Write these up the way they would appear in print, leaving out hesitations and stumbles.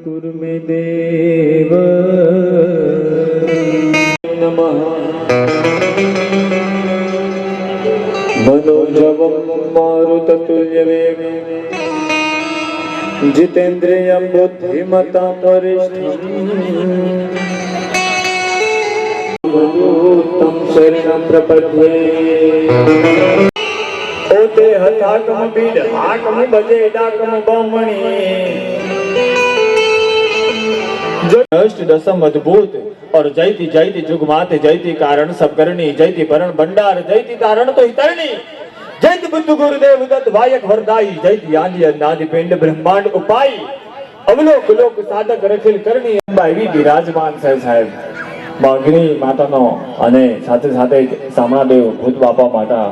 कुर्मे देव नमः मनोजवं मारुततुल्यवेगं जितेन्द्रियं बुद्धिमतां वरिष्ठं शरणं प्रपद्ये ओते हठाकम बीड हाकम बजे डाकम बमणी जो अष्ट दशम अद्भुत और जयति जयति जुगमाते जयति कारण सब करणी जयति भरण भंडार जयति तारण तो हितरणी जयति बुद्ध गुरुदेव दत्त वायक वरदाई जयति आदि अनादि पिंड ब्रह्मांड उपाय अवलोक लोक साधक रखिल करणी अंबा एवी विराजमान છે સાહેબ માગણી માતાનો અને સાથે સાથે સામણાદેવ ભૂત બાપા માતા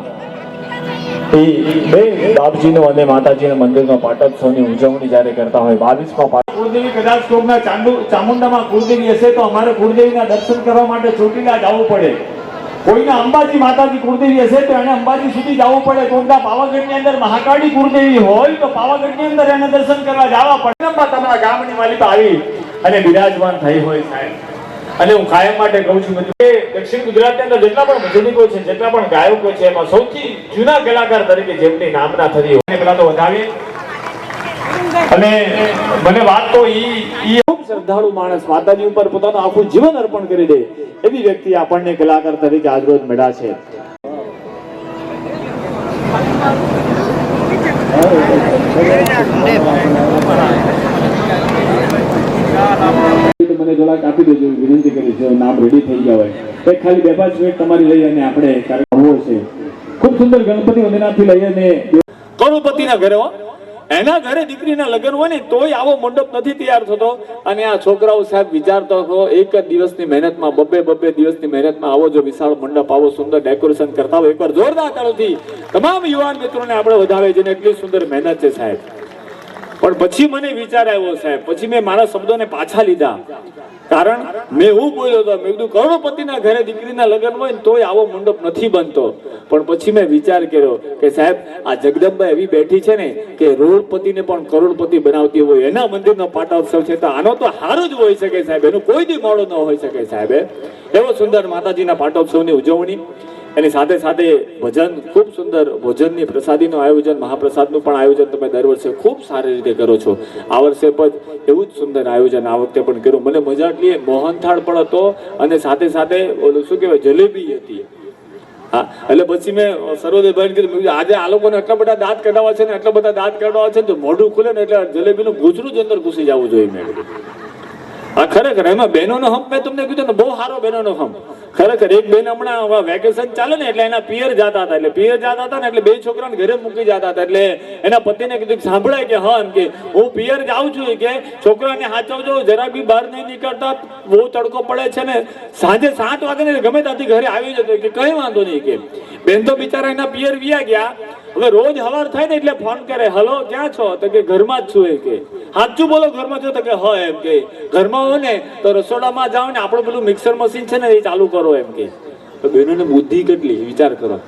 એ બે બાપજીનો અને માતાજીના મંદિરમાં પાટોત્સવની ઉજવણી જ્યારે કરતા હોય 22મા કુળદેવી કદાચ કોકના ચામુંડામાં કુળદેવી હશે તો અમારે કુળદેવીના દર્શન કરવા માટે ચોટીલા જવું પડે કોઈના અંબાજી માતાજી કુળદેવી હશે તો એને અંબાજી સુધી જવું પડે કોઈના પાવાગઢની અંદર મહાકાળી કુળદેવી હોય તો પાવાગઢની અંદર એને દર્શન કરવા જવા પડે તમારા ગામની માલિક આવી અને બિરાજમાન થઈ હોય સાહેબ અને હું કાયમ માટે કહું છું કે દક્ષિણ ગુજરાતની અંદર જેટલા પણ ભજનિકો છે જેટલા પણ ગાયકો છે એમાં સૌથી જૂના કલાકાર તરીકે જેમની નામના થતી હોય પેલા તો વધાવીએ અને મને વાત તો ઈ ખૂબ શ્રદ્ધાળુ માણસ માતાજી ઉપર પોતાનું આખું જીવન અર્પણ કરી દે એવી વ્યક્તિ આપણને કલાકાર તરીકે આજરોજ મળ્યા છે મને જરાક આપી દેજો વિનંતી કરી છે નામ રેડી થઈ ગયા હોય એક ખાલી 2-5 મિનિટ તમારી લઈ અને આપણે કાર્યક્રમ હોવો છે ખૂબ સુંદર ગણપતિ વંદનાથી લઈ અને કરોડપતિના ઘરે એના ઘરે દીકરીના લગ્ન હોય ને તોય આવો મંડપ નથી તૈયાર થતો અને આ છોકરાઓ સાહેબ વિચારતો હતો એક જ દિવસની મહેનતમાં બબ્બે દિવસની મહેનતમાં આવો જો વિશાળ મંડપ આવો સુંદર ડેકોરેશન કરતા હોય એકવાર જોરદાર તાળીઓથી તમામ યુવાન મિત્રોને આપણે વધાવે જેને એટલી સુંદર મહેનત છે સાહેબ પણ પછી મને વિચાર આવ્યો સાહેબ પછી મેં મારા શબ્દોને પાછા લીધા કારણ મેં એવું બોલ્યો હતો મેં કીધું કરોડપતિના ઘરે દીકરીના લગ્ન હોય ને તોય આવો મંડપ નથી બનતો પણ પછી મેં વિચાર કર્યો કે સાહેબ આ જગદંબા એવી બેઠી છે ને કે રોડપતિને પણ કરોડપતિ બનાવતી હોય એના મંદિરનો પાટોત્સવ છે તો આનો તો સારું જ હોઈ શકે સાહેબ એનું કોઈ દી મોડો ન હોઈ શકે સાહેબ એવો સુંદર માતાજીના પાટોત્સવની ઉજવણી એની સાથે સાથે ભજન ખૂબ સુંદર ભોજનની પ્રસાદીનું આયોજન મહાપ્રસાદનું પણ આયોજન તમે દર વર્ષે ખૂબ સારી રીતે કરો છો આ વર્ષે પણ એવું જ સુંદર આયોજન આ વખતે પણ કર્યું મને મજા એટલી મોહનથાળ પણ હતો અને સાથે સાથે ઓલું શું કહેવાય જલેબી હતી હા એટલે પછી મેં સર્વદેવભાઈને કીધું આજે આ લોકોને એટલા બધા દાંત કાઢવા છે ને એટલા બધા દાંત કાઢવા છે ને તો મોઢું ખુલે ને એટલે જલેબીનું ગૂંચરું જ અંદર ઘૂસી જવું જોઈએ મેં હા ખરેખર એમાં બહેનોનો હંપ મેં તમને કીધું ને બહુ સારો બહેનોનો હંપ ખરેખર એક બેન હમણાં વેકેશન ચાલે ને એટલે એના પિયર જતા હતા એટલે પિયર જતા હતા ને એટલે બે છોકરાને ઘરે મૂકી જતા હતા એટલે એના પતિને કીધું સાંભળાય કે હા એમ કે હું પિયર જાઉં છું કે છોકરાને સાચવજો જરા બી બહાર નહીં નીકળતા બહુ તડકો પડે છે ને સાંજે 7 વાગે ને ગમે ત્યાંથી ઘરે આવી જતો કે કઈ વાંધો નહીં કે બેન તો બિચારા એના પિયર વ્યા ગયા હવે રોજ હવાર થાય ને એટલે ફોન કરે હલો ક્યાં છો તો કે ઘરમાં જ છું એ કે સાચું બોલો ઘરમાં છો તો કે હા એમ કે ઘરમાં હોય ને તો રસોડામાં જાઓ ને આપણું પેલું મિક્સર મશીન છે ને એ ચાલુ કરો એમ કે તો બેનોને બુદ્ધિ કેટલી વિચાર કરો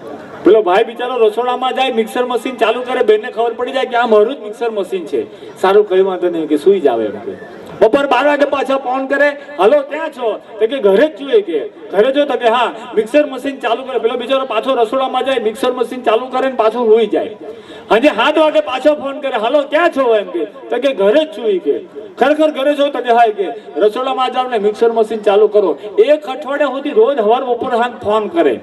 પેલો ભાઈ બિચારો રસોડામાં જાય મિક્સર મશીન ચાલુ કરે બેનને ખબર પડી જાય કે આ મારું જ મિક્સર મશીન છે સારું કઈ વાંધો નહીં કે સુઈ જાવ એમ કે બપોર 12 વાગે પાછા ફોન કરે હલો ક્યાં છો તો કે ઘરે જ છું કે ઘરે જો તો કે હા મિક્સર મશીન ચાલુ કરે પેલો બિચારો પાછો રસોડામાં જાય મિક્સર મશીન ચાલુ કરે ને પાછો હોઈ જાય હાજે 7 વાગે પાછો ફોન કરે હલો ક્યાં છો એમ કે તો કે ઘરે જ છું કે ખરેખર ઘરે છો તો કે હા કે રસોડામાં જાવ ને મિક્સર મશીન ચાલુ કરો એક અઠવાડિયા સુધી રોજ હવાર બપોર હાથ ફોન કરે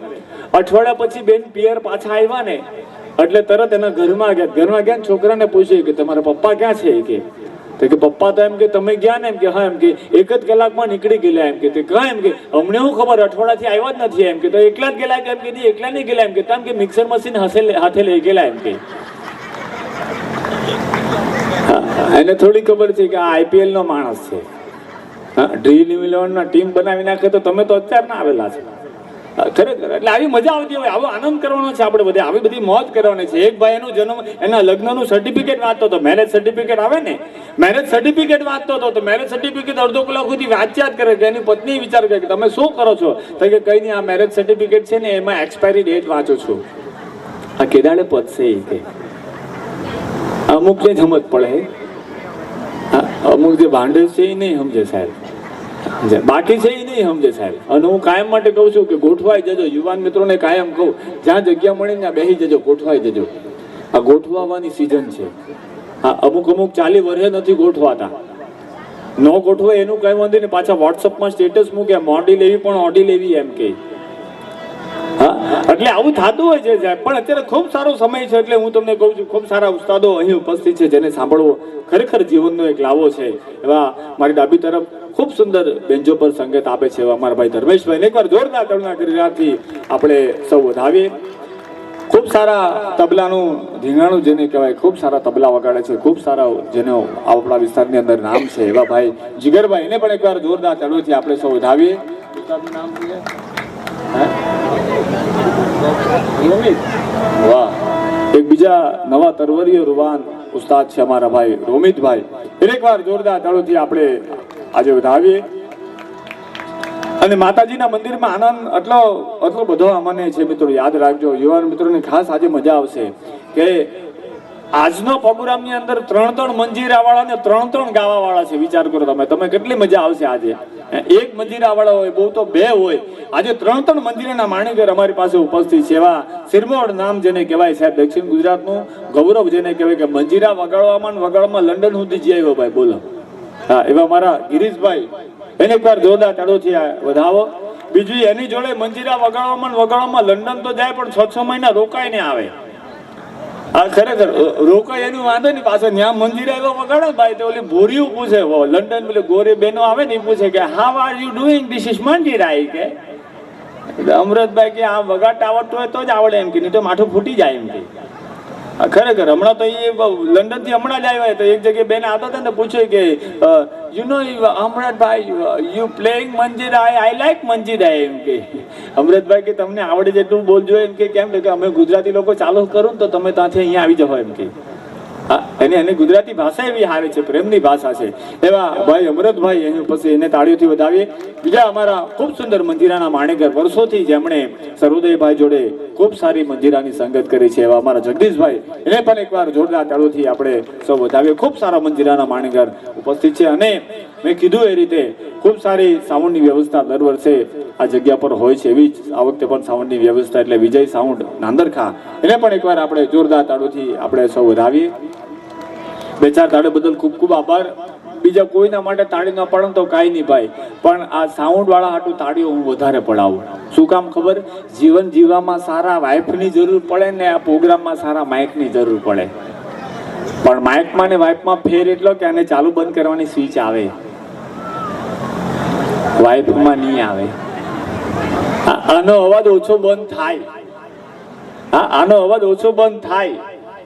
અઠવાડિયા પછી બેન પિયર પાછા આવ્યા ને એટલે તરત એના ઘરમાં ગયા છોકરાને પૂછ્યું કે તમારા પપ્પા ક્યાં છે કે તો કે પપ્પા તો એમ કે તમે ગયા ને એમ કે હા એમ કે 1 જ કલાકમાં નીકળી ગયેલા એમ કે કાં એમ કે અમને શું ખબર અઠવાડિયાથી આવ્યા જ નથી એમ કે તો એકલા જ ગયેલા એમ કે એકલા નહીં ગયેલા એમ કે તેમ કે મિક્સર મશીન હાથે લઈ ગયેલા એમ કે એને થોડી ખબર છે કે આ આઈપીએલ નો માણસ છે હા ડ્રીમ 11 ના ટીમ બનાવી નાખે તો તમે તો અત્યાર ના આવેલા છો ખરેખર એટલે આવી મજા આવતી હોય આવો આનંદ કરવાનો છે આપણે બધે આવી બધી મોજ કરવાની છે એક ભાઈ એનું જન્મ એના લગ્નનું સર્ટિફિકેટ વાંચતો હતો મેરેજ સર્ટિફિકેટ આવે ને મેરેજ સર્ટિફિકેટ વાંચતો હતો તો મેરેજ સર્ટિફિકેટ અડધો કલાક સુધી વાંચ્યા જ કરે કે એની પત્ની વિચાર કરે કે તમે શું કરો છો તો કે કઈ નહીં આ મેરેજ સર્ટિફિકેટ છે ને એમાં એક્સપાયરી ડેટ વાંચું છું આ કેદાડે પતશે એ કે અમુક ને સમજ પડે અમુક જે ભાંડે છે એ નહીં સમજે સાહેબ, બાકી છે એ નહીં સમજે સાહેબ. અને હું કાયમ માટે કહું છું કે ગોઠવાઈ જજો. યુવાન મિત્રોને કાયમ કહું, જ્યાં જગ્યા મળે ત્યાં બેસી જજો, ગોઠવાઈ જજો. આ ગોઠવાવાની સિઝન છે. હા, અમુક 40 વર્ષે નથી ગોઠવાતા. ન ગોઠવે એનું કઈ વાંધો નહીં, પાછા વોટ્સઅપમાં સ્ટેટસ મૂકે મોડી લેવી પણ ઓડી લેવી એમ કે. હા, એટલે આવું થતું હોય છે સાહેબ. પણ અત્યારે ખૂબ સારો સમય છે, એટલે હું તમને કહું છું, ખૂબ સારા ઉસ્તાદો અહીં ઉપસ્થિત છે જેને સાંભળવો ખરેખર જીવનનો એક લાવો છે. એવા મારી ડાબી તરફ ખૂબ સુંદર બેન્જો પર સંગીત આપે છે એવા અમારા ભાઈ ધર્મેશભાઈ, એકવાર જોરદાર તાળીઓના ગણગણાટથી આપણે સૌ વધાવીએ. ખૂબ સારા તબલાનું ધીંગાણું જેને કહેવાય, ખૂબ સારા તબલા વગાડે છે, ખૂબ સારા જેનો આપણા વિસ્તારની અંદર નામ છે એવા ભાઈ જીગરભાઈ, એને પણ એકવાર જોરદાર તાળીઓથી આપણે સૌ વધાવીએ. વાહ, એક બીજા નવા તરવરીય રૂવાન ઉસ્તાદ છે અમારા ભાઈ રોમિતભાઈ, એકવાર જોરદાર તાળીઓથી આપણે આજે વધાવીએ. અને માતાજીના મંદિરમાં આનંદ એટલો બધો અમને છે મિત્રો. યાદ રાખજો યુવાન મિત્રોને ખાસ આજે મજા આવશે કે આજનો પ્રોગ્રામની અંદર 3 મંજીરા વાળા ને 3 ગાવા વાળા છે. વિચાર કરો તમે કેટલી મજા આવશે આજે. એક મંજીરા વાળા હોય, બહુ તો 2 હોય. આજે 3 મંજીરાના માણીગર અમારી પાસે ઉપસ્થિત છે. એવા સિરમોડ નામ જેને કહેવાય સાહેબ, દક્ષિણ ગુજરાતનું ગૌરવ જેને કહેવાય કે મંજીરા વગાડવામાં લંડન સુધી જઈ આવ્યો ભાઈ, બોલો. હા, એવા મારા ગિરીશભાઈ, એને એકવાર જોરદાર તાળીઓથી વધાવો. બીજું એની જોડે મંજીરા વગાડવામાં લંડન તો જાય પણ 6 મહિના રોકાય ને આવે. આ ખરેખર રોકાય એનું વાંધો નહીં, પાછો ત્યાં મંજીરા એવો વગાડે ભાઈ, તો ઓલી ભૂરીયું પૂછે, લંડન પેલી ગોરી બહેનો આવે ને એ પૂછે કે how are you doing, this is manjira. કે અમૃતભાઈ કે આ વગાડતા આવડતું હોય તો જ આવડે એમ કે, નહીં તો માથું ફૂટી જાય એમ કે. ખરેખર હમણાં તો એ લંડન થી હમણાં જ આવ્યા, તો એક જગ્યાએ બેન આવતા હતા ને પૂછ્યું કે you know Amritbhai you playing manjira, I like manjira એમ કે. અમૃતભાઈ કે તમને આવડે જેટલું બોલજો એમ કે. કેમ કે અમે ગુજરાતી લોકો ચાલુ કરું તો તમે ત્યાંથી અહીંયા આવી જાઓ એમ કે. હા, એની ગુજરાતી ભાષા એવી હારી છે, પ્રેમની ભાષા છે. એવા ભાઈ અમૃતભાઈ અહીં પછી એને તાળીઓથી વધાવીએ. બીજા અમારા ખૂબ સુંદર મંજીરાના માણેકર, વર્ષોથી જેમણે સર્વોદયભાઈ જોડે ખૂબ સારી મંજીરાની સંગત કરી છે એવા અમારા જગદીશભાઈ, એને પણ એકવાર જોરદાર તાળીઓથી આપણે સૌ વધાવીએ. ખૂબ સારા મંજીરાના માણેકર ઉપસ્થિત છે. અને મેં કીધું એ રીતે ખૂબ સારી સાઉન્ડની વ્યવસ્થા દર વર્ષે આ જગ્યા પર હોય છે. એવી જ આ વખતે પણ સાઉન્ડની વ્યવસ્થા, એટલે વિજય સાઉન્ડ નાંદરખા, એને પણ એકવાર આપણે જોરદાર તાળીઓથી આપણે સૌ વધાવીએ. 2-4 તાળી બદલ ખૂબ ખૂબ આભાર. બીજા કોઈના માટે તાળી ન પડે તો કાંઈ નહીં ભાઈ, પણ આ સાઉન્ડ વાળા હાટું તાળીઓ હું વધારે પડાવું. શું કામ ખબર? જીવન જીવવામાં સારા વાઇફની જરૂર પડે ને આ પ્રોગ્રામમાં સારા માઇકની જરૂર પડે. પણ માઇકમાં ને વાઇફમાં ફેર એટલો કે આને ચાલુ બંધ કરવાની સ્વિચ આવે, વાઇફમાં નહીં આવે. આનો અવાજ ઓછો બંધ થાય. હા, આનો અવાજ ઓછો બંધ થાય.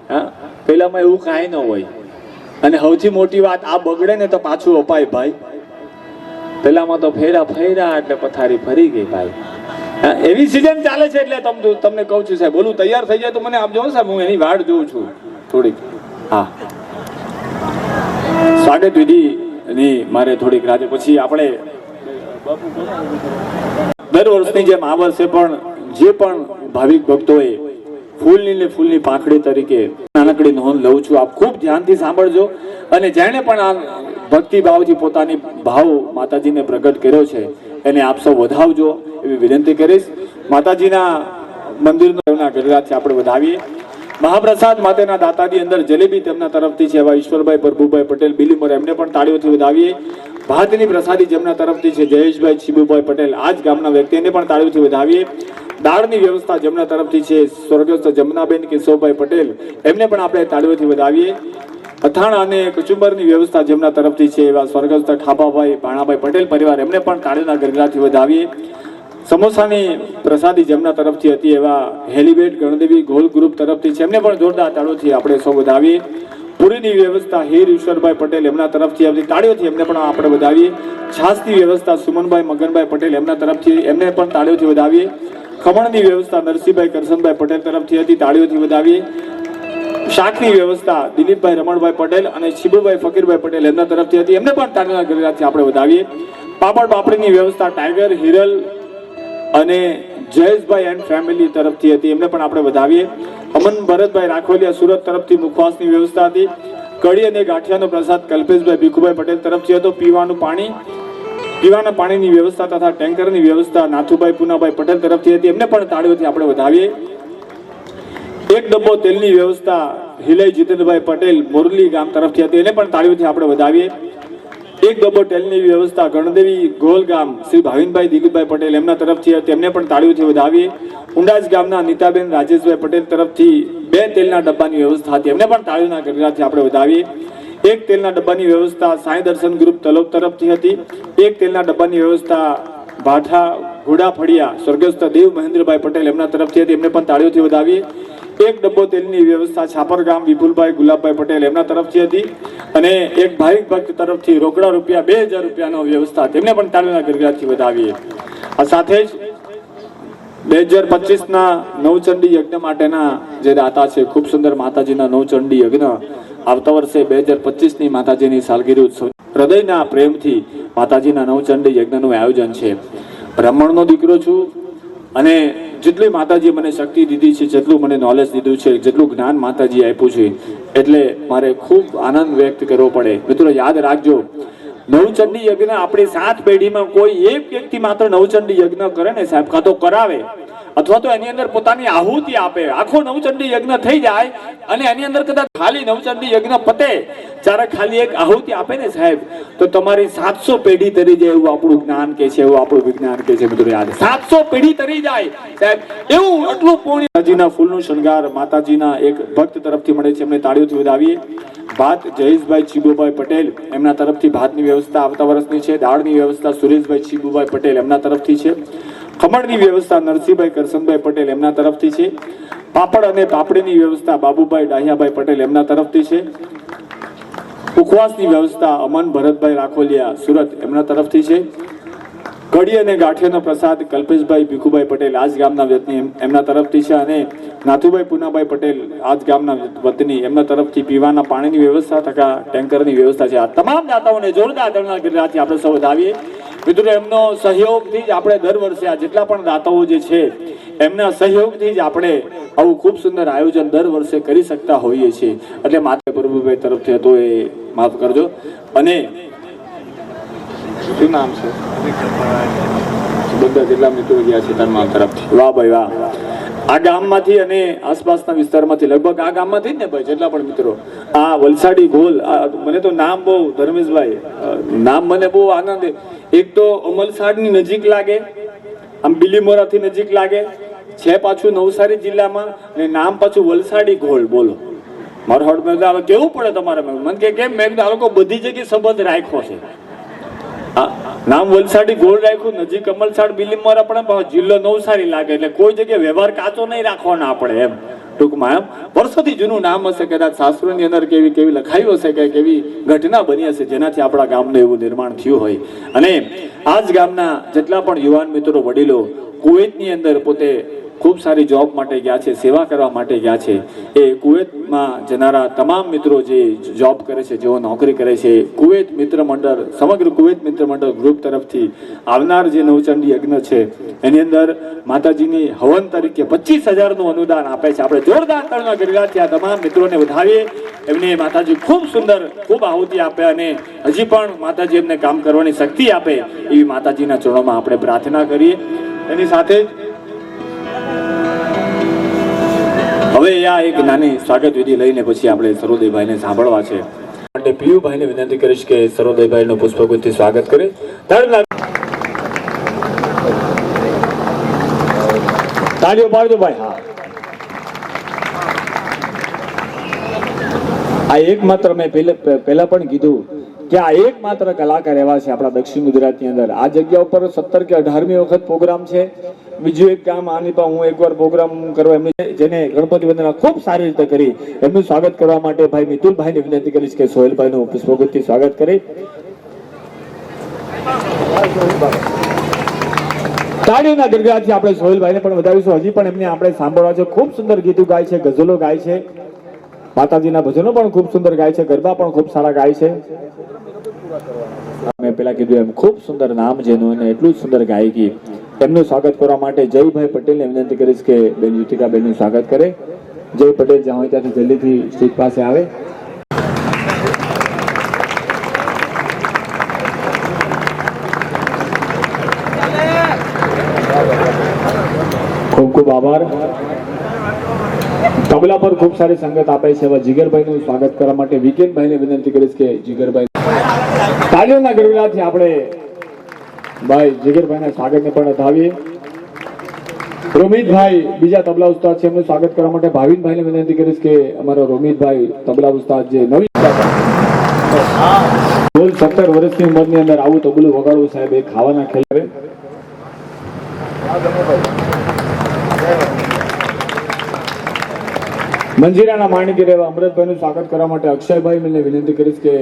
હા, પેલામાં એવું કાંઈ ન હોય. અને સૌથી મોટી વાત, આ બગડે ને તો પાછું અપાય ભાઈ. પેલામાં તો ફેરા એટલે પથારી ફરી ગઈ ભાઈ. એવી સિઝન ચાલે છે, એટલે તમને કહું છું સાહેબ, બોલું તૈયાર થઈ જાય તો મને આપજો સાહેબ, હું એની વાટ જોઉં છું થોડીક. હા, સ્વાગત વિધિ ની મારે થોડીક રાજે પછી આપણે દર વર્ષની જેમ આ વર્ષે પણ જે પણ ભાવિક ભક્તોએ ફૂલની પાંખડી તરીકે નાનકડી નોંધ લઉં છું. આપ ખૂબ ધ્યાનથી સાંભળજો. અને જેણે પણ આ ભક્તિ ભાવથી પોતાની ભાવ માતાજીને પ્રગટ કર્યો છે એને આપ સૌ વધાવજો એવી વિનંતી કરીશ. માતાજીના મંદિરનો ગણગણાટથી આપણે વધાવીએ. મહાપ્રસાદ માટેના દાતાની અંદર જલેબી તેમના તરફથી છે એવા ઈશ્વરભાઈ પ્રભુભાઈ પટેલ બિલીમોર, એમને પણ તાળીઓથી વધાવીએ. ભાતની પ્રસાદી જેમના તરફથી છે જયેશભાઈ છીબુભાઈ પટેલ, આ જ ગામના વ્યક્તિ, એને પણ તાળીઓથી વધાવીએ. દાળની વ્યવસ્થા જેમના તરફથી છે સ્વર્ગસ્થ જમનાબેન કેશવભાઈ પટેલ, એમને પણ આપણે તાળીઓથી વધાવીએ. અથાણા અને કચુંબરની વ્યવસ્થા જેમના તરફથી છે એવા સ્વર્ગસ્થ ખાબાભાઈ ભાણાભાઈ પટેલ પરિવાર, એમને પણ તાળીના ગરગડાથી વધાવીએ. સમોસાની પ્રસાદી જેમના તરફથી હતી એવા હેલીબેટ ગણદેવી ગોલ ગ્રુપ તરફથી છે, એમને પણ જોરદાર તાળીઓથી આપણે સૌ વધાવીએ. પૂરીની વ્યવસ્થા હીર ઈશ્વરભાઈ પટેલ, એમના તરફથી આવતી તાળીઓથી એમને પણ આપણે વધાવીએ. છાસની વ્યવસ્થા સુમનભાઈ મગનભાઈ પટેલ, એમના તરફથી એમને પણ તાળીઓથી વધાવીએ. ખમણની વ્યવસ્થા નરસિંહભાઈ કરશનભાઈ પટેલ તરફથી હતી, તાળીઓથી વધાવીએ. શાકની વ્યવસ્થા દિલીપભાઈ રમણભાઈ પટેલ અને શિબુભાઈ ફકીરભાઈ પટેલ, એમના તરફથી હતી, એમને પણ તાળીના ગરગડાથી આપણે વધાવીએ. પાપડ પાપડીની વ્યવસ્થા ટાઈગર હિરલ અને જયેશભાઈ એન્ડ ફેમિલી તરફથી હતી, એમને પણ આપણે વધાવીએ. અમન ભરતભાઈ રાખોલિયા સુરત તરફથી મુખવાસની વ્યવસ્થા હતી. કઢી અને ગાંઠિયાનો પ્રસાદ કલ્પેશભાઈ ભીખુભાઈ પટેલ તરફથી હતો. પીવાના પાણીની વ્યવસ્થા તથા ટેન્કરની વ્યવસ્થા નાથુભાઈ પુનાભાઈ પટેલ તરફથી હતી. એમને પણ તાળીઓથી આપણે વધાવીએ. એક ડબ્બો તેલની વ્યવસ્થા હિલઈ જીતેન્દ્રભાઈ પટેલ મોરલી ગામ તરફથી હતી. એને પણ તાળીઓથી આપણે વધાવીએ. એક ડબ્બો તેલની વ્યવસ્થા ગણદેવી ગોલ ગામ શ્રી ભાવિનભાઈ દિલીપભાઈ પટેલ એમના તરફથી હતી. એમને પણ તાળીઓથી વધાવીએ. ઉંડાજ ગામના નીતાબેન રાજેશભાઈ પટેલ તરફથી 2 તેલના ડબ્બાની વ્યવસ્થા હતી. એમને પણ તાળીઓના ગણગણાટથી આપણે વધાવીએ. એક તેલના ડબ્બાની વ્યવસ્થા સાંઈ દર્શન ગ્રુપ તલોદ તરફથી હતી. એક તેલના ડબ્બાની વ્યવસ્થા ભાઠા ઘોડા ફળિયા સ્વર્ગસ્થ દેવ મહેન્દ્રભાઈ પટેલ એમના તરફથી હતી. એમને પણ તાળીઓથી વધાવીએ. એક ડબ્બો તેલની વ્યવસ્થા છાપર ગામ વિપુલભાઈ ગુલાબભાઈ પટેલ એમના તરફથી હતી. અને એક ભાવિક ભક્ત તરફથી રોકડા રૂપિયા 2000 રૂપિયાનો વ્યવસ્થા તેમને પણ તાળીઓના ગણગણાટથી વધાવીએ. આ સાથે જ 2025ના નવચંડી યજ્ઞ માટેના જે દાતા છે, ખૂબ સુંદર માતાજીના નવચંડી યજ્ઞ આવતા વર્ષે 2025ની માતાજીની સાલગીરી ઉત્સવ હૃદયના પ્રેમથી માતાજીના નવચંડી યજ્ઞનું આયોજન છે. બ્રાહ્મણનો દીકરો છું અને જેટલી માતાજી મને શક્તિ દીધી છે, જેટલું મને નોલેજ દીધું છે, જેટલું જ્ઞાન માતાજી આપ્યું છે, એટલે મારે ખૂબ આનંદ વ્યક્ત કરવો પડે. મિત્રો યાદ રાખજો, નવચંડી યજ્ઞ આપણી 7 પેઢીમાં કોઈ એક વ્યક્તિ માત્ર નવચંડી યજ્ઞ કરે ને સાહેબ, કાં તો કરાવે અથવા તો એની અંદર પોતાની આહુતિ આપે, આખો નવચંડી યજ્ઞ થઈ જાય અને એની અંદર કદાચ ખાલી નવચંડી યજ્ઞ પતે જ્યારે ખાલી એક આહુતિ આપે ને સાહેબ, તો તમારી 700 પેઢી તરી જાય એવું આપણું જ્ઞાન કે છે, એવું આપણું વિજ્ઞાન કે છે. મિત્રો યાદ 700 પેઢી તરી જાય સાહેબ, એવું એટલું પુણ્ય. માતાજીના ફૂલનું શણગાર માતાજીના એક ભક્ત તરફથી મળે છે. એમને તાળીઓથી વધાવીએ. ભાત જયેશભાઈ ચીબુભાઈ પટેલ એમના તરફથી ભાતની વ્યવસ્થા આવતા વર્ષની છે. દાળની વ્યવસ્થા સુરેશભાઈ ચીબુભાઈ પટેલ એમના તરફથી છે. ખમણની વ્યવસ્થા નરસિંહભાઈ કરસનભાઈ પટેલ એમના તરફથી છે. પાપડ અને પાપડીની વ્યવસ્થા બાબુભાઈ ડાહિયાભાઈ પટેલ એમના તરફથી છે. ઉપવાસની વ્યવસ્થા અમન ભરતભાઈ રાખોલિયા સુરત એમના તરફથી છે. કઢી અને ગાંઠિયાનો પ્રસાદ કલ્પેશભાઈ ભીખુભાઈ પટેલ આજ ગામના વતની એમના તરફથી છે. અને નાથુભાઈ પુનાભાઈ પટેલ આજ ગામના વતની એમના તરફથી પીવાના પાણીની વ્યવસ્થા તથા ટેન્કરની વ્યવસ્થા છે. આ તમામ દાતાઓને જોરદાર તાળીઓના ગણગણાટથી આપણે સૌ વધાવીએ. મિત્રો એમનો સહયોગથી જ આપણે દર વર્ષે આ જેટલા પણ દાતાઓ જે છે એમના સહયોગથી જ આપણે આવું ખૂબ સુંદર આયોજન દર વર્ષે કરી શકતા હોઈએ છીએ. એટલે માતા પ્રભુભાઈ તરફથી હતો એ માફ કરજો. અને શું નામ છે બધા જેટલા મિત્રો ગયા છે તારા તરફથી વાહ ભાઈ વાહ. આ ગામમાંથી અને આસપાસના વિસ્તારમાંથી લગભગ આ ગામમાંથી જ ને ભાઈ જેટલા પણ મિત્રો આ વલસાડી ગોલ, મને તો નામ બહુ ધર્મેશભાઈ નામ મને બહુ આનંદ. એક તો અમલસાડની નજીક લાગે, આમ બિલીમોરાથી નજીક લાગે છે, પાછું નવસારી જિલ્લામાં, અને નામ પાછું વલસાડી ગોળ. બોલો મારો હળ મેં કેવું પડે તમારે? મને કે કેમ? મેં આ લોકો બધી જગ્યાએ સંબંધ રાખ્યો છે. નામ વલસાડી ગોળ રાખ્યું, નજીક અમલસાડ બિલીમોરા પણ જિલ્લો નવસારી લાગે, એટલે કોઈ જગ્યાએ વ્યવહાર કાચો નહીં રાખવાનો આપણે એમ. ટૂંકમાં એમ વર્ષોથી જૂનું નામ હશે, કદાચ શાસ્ત્રોની અંદર કેવી લખાયું હશે કે કેવી ઘટના બની હશે જેનાથી આપણા ગામનું એવું નિર્માણ થયું હોય. અને આ જ ગામના જેટલા પણ યુવાન મિત્રો વડીલો કુવૈતની અંદર પોતે ખૂબ સારી જોબ માટે ગયા છે, સેવા કરવા માટે ગયા છે. એ કુવૈતમાં જનારા તમામ મિત્રો જે જોબ કરે છે, જેઓ નોકરી કરે છે, કુવૈત મિત્ર મંડળ, સમગ્ર કુવૈત મિત્ર મંડળ ગ્રુપ તરફથી આવનાર જે નવચંડી યજ્ઞ છે એની અંદર માતાજીની હવન તરીકે 25,000નું અનુદાન આપે છે. આપણે જોરદાર તાળીઓના ગણગણાટથી આ તમામ મિત્રોને વધાવીએ. એમને માતાજી ખૂબ સુંદર ખૂબ આહુતિ આપે અને હજી પણ માતાજી એમને કામ કરવાની શક્તિ આપે એવી માતાજીના ચરણોમાં આપણે પ્રાર્થના કરીએ. એની સાથે હવે આ એક નાની સ્વાગત વિધિ લઈને પછી આપણે સરોદયભાઈને સાંભળવા છે. માટે પિયુભાઈને વિનંતી કરીશ કે સરોદયભાઈનું પુષ્પગુચ્છથી સ્વાગત કરે. તાળીઓ પાડજો ભાઈ. હા, આ એકમાત્ર મેં પહેલા પણ કીધું કે આ એકમાત્ર કલાકાર એવા છે આપણા દક્ષિણ ગુજરાતની અંદર. આ જગ્યા ઉપર 17 કે 18મી વખત પ્રોગ્રામ છે. બીજું એક ગામ આની પર હું એકવાર પ્રોગ્રામ કરવા એમની જેને ગણપતિ વંદના ખૂબ સારી રીતે કરી એમનું સ્વાગત કરવા માટે ભાઈ મિતુલભાઈને વિનંતી કરીશ કે સોહેલભાઈનું પુષ્પગુચ્છથી સ્વાગત કરે. તાળીઓના ગણગણાટથી આપણે સોહેલભાઈને પણ વધાવીશું. હજી પણ એમને આપણે સાંભળવા છે. ખૂબ સુંદર ગીતો ગાય છે, ગઝલો ગાય છે, માતાજીના ભજનો પણ ખૂબ સુંદર ગાય છે, ગરબા પણ ખૂબ સારા ગાય છે. મેં પેલા કીધું એમ ખૂબ સુંદર નામ જેનું અને એટલું જ સુંદર ગાયકી. એમનું સ્વાગત કરવા માટે જયભાઈ પટેલને વિનંતી કરીશ કે બેન યુતિકાબેનનું સ્વાગત કરે. જય પટેલ જ્યાં હોય ત્યાંથી જલ્દીથી સ્ટેજ પાસે આવે. ખૂબ ખૂબ આભાર. તબલા પર ખૂબ સારી સંગત આપે છે એવા જીગરભાઈનું સ્વાગત કરવા માટે વિકેનભાઈને વિનંતી કરીશ કે જીગરભાઈ તાળીઓના ગરગડાટથી આપણે ભાઈ જીગરભાઈના સ્વાગતને પણ વધાવીએ. રોમિતભાઈ બીજા તબલા ઉસ્તાદ છે, એમનું સ્વાગત કરવા માટે ભાવિનભાઈને વિનંતી કરીશ કે અમારો રોમિતભાઈ તબલા ઉસ્તાદ જે નવી 17 વર્ષની ઉંમરની અંદર આવું તબલું વગાડવું સાહેબ એ ખાવાના ખેલ. મંજીરાના માણકી રહેવા અમૃતભાઈનું સ્વાગત કરવા માટે અક્ષયભાઈ મને વિનંતી કરીશ કે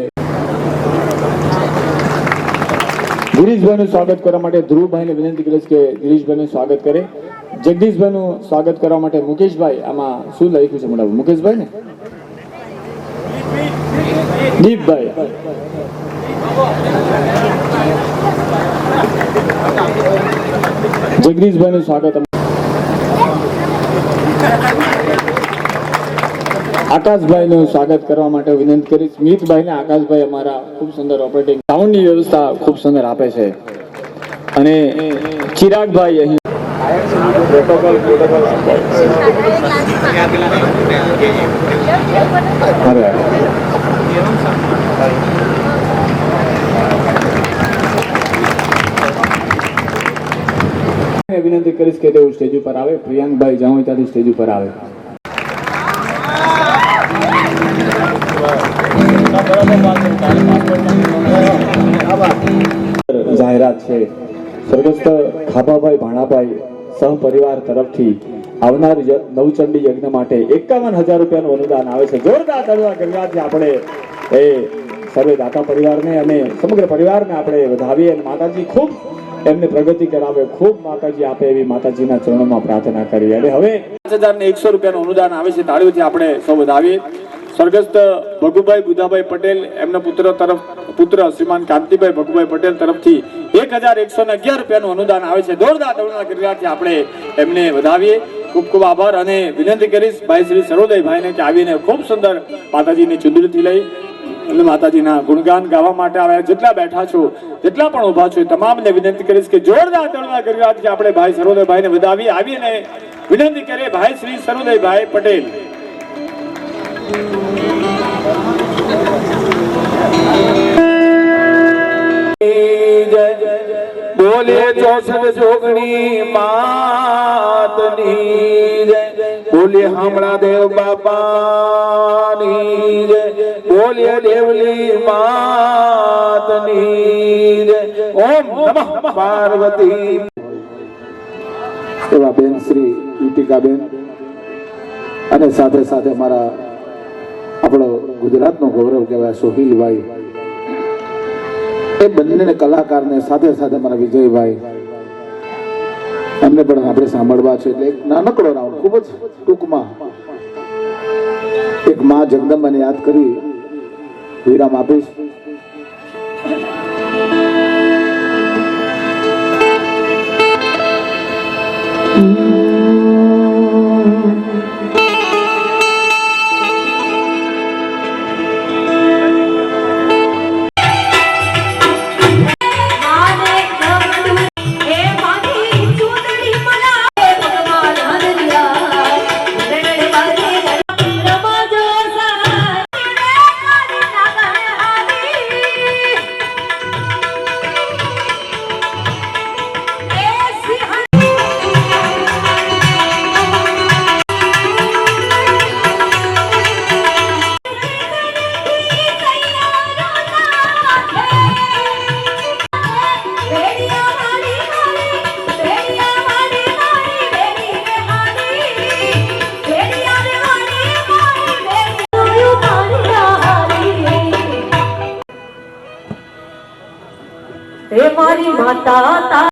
ગિરીશભાઈનું સ્વાગત કરવા માટે ધ્રુવભાઈને વિનંતી કરીશ કે ગિરીશભાઈનું સ્વાગત કરે. જગદીશભાઈનું સ્વાગત કરવા માટે મુકેશભાઈ, આમાં શું લખ્યું છે મોટા મુકેશભાઈ ને દીપભાઈ. જગદીશભાઈનું સ્વાગત. આકાશભાઈનું સ્વાગત કરવા માટે વિનંતી કરીશ. સ્મિતભાઈને આકાશભાઈ અમારા ખૂબ સુંદર ઓપરેટિંગ સાઉન્ડની વ્યવસ્થા ખૂબ સુંદર આપે છે. અને ચિરાગભાઈ અહીં વિનંતી કરીશ કે તેઓ સ્ટેજ ઉપર આવે. પ્રિયાંકભાઈ જ્યાં હોય ત્યાંથી સ્ટેજ ઉપર આવે. જાહેરાત છે. સ્વર્ગસ્થ ખાભાભાઈ ભાણાભાઈ સહપરિવાર તરફથી આવનાર નવચંડી યજ્ઞ માટે 51,000 રૂપિયાનું અનુદાન આવે છે. જોરદાર તાળીઓ ગણગાથી આપણે એ સર્વે દાતા પરિવારને અને સમગ્ર પરિવારને આપણે વધાવીએ અને માતાજી ખૂબ એમને પ્રગતિ કરાવે, ખૂબ માતાજી આપે એવી માતાજીના ચરણોમાં પ્રાર્થના કરીએ. અને હવે 5,100 રૂપિયાનું અનુદાન આવે છે. તાળીઓથી આપણે સૌ વધાવીએ. સ્વર્ગસ્થ ભગુભાઈ બુધાભાઈ પટેલ એમના પુત્ર શ્રીમાન કાંતિભાઈ ભગુભાઈ પટેલ તરફથી 1,111 રૂપિયાનું અનુદાન આવે છે. જોરદાર તાળીઓના ગણગાથી આપણે એમને વધાવીએ. ખૂબ ખૂબ આભાર. અને વિનંતી કરીશ ભાઈ શ્રી સરોદયભાઈને કે આવીને ખૂબ સુંદર માતાજીની ચુંદડીથી લઈ અને માતાજીના ગુણગાન ગાવા માટે આવ્યા. જેટલા બેઠા છો, જેટલા પણ ઉભા છો, તમામને વિનંતી કરીશ કે જોરદાર તાળીઓના ગણગાથી આપણે ભાઈ સરોદયભાઈને વધાવીએ. આવીને વિનંતી કરીએ ભાઈ શ્રી સરોદયભાઈ પટેલ. બોલે ચોસઠ જોગણી માતની જય, બોલે હમણાં દેવ બાપાની જય, બોલે દેવલી માતની જય. ઓમ નમઃ પાર્વતી. એવા બેન શ્રી યુતિકાબેન અને સાથે સાથે મારા આપણો ગુજરાતનો ગૌરવ કહેવાય સોહિલભાઈ, એ બંને કલાકારને સાથે સાથે મારા વિજયભાઈ, એમને પણ આપણે સાંભળવા છે. એટલે એક નાનકડો રાઉન્ડ ખૂબ જ ટૂંકમાં એક માં જગદંબાને યાદ કરી વિરામ આપીશ. મારી માતા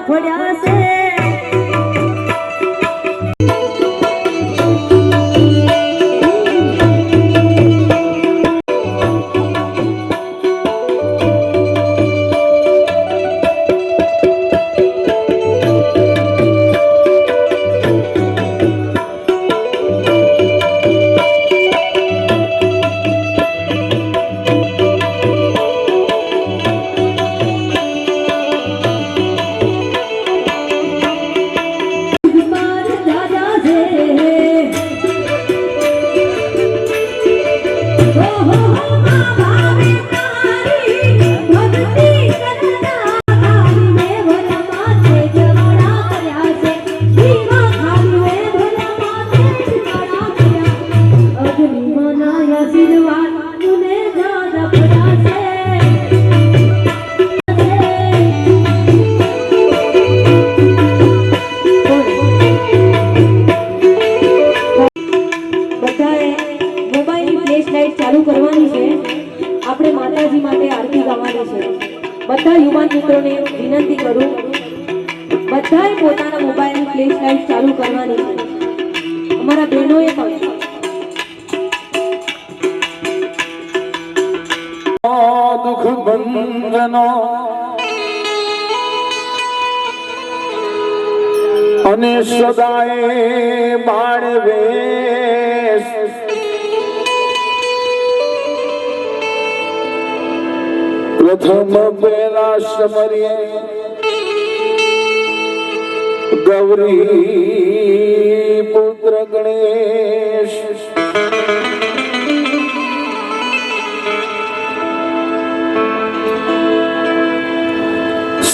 ફળ્યા છે ચાલુ કરવાની છે આપણે માતાજી માટે આરતી ગાવાની છે બધા યુવાન મિત્રોને વિનંતી કરું બધાએ પોતાના મોબાઈલ ફ્લેશ લાઇટ ચાલુ કરવાની છે અમારા બહેનોએ પણ દુઃખ બંધનો અને સદાય બાળવે પ્રથમ પેલા સમરીએ ગૌરી પુત્ર ગણેશ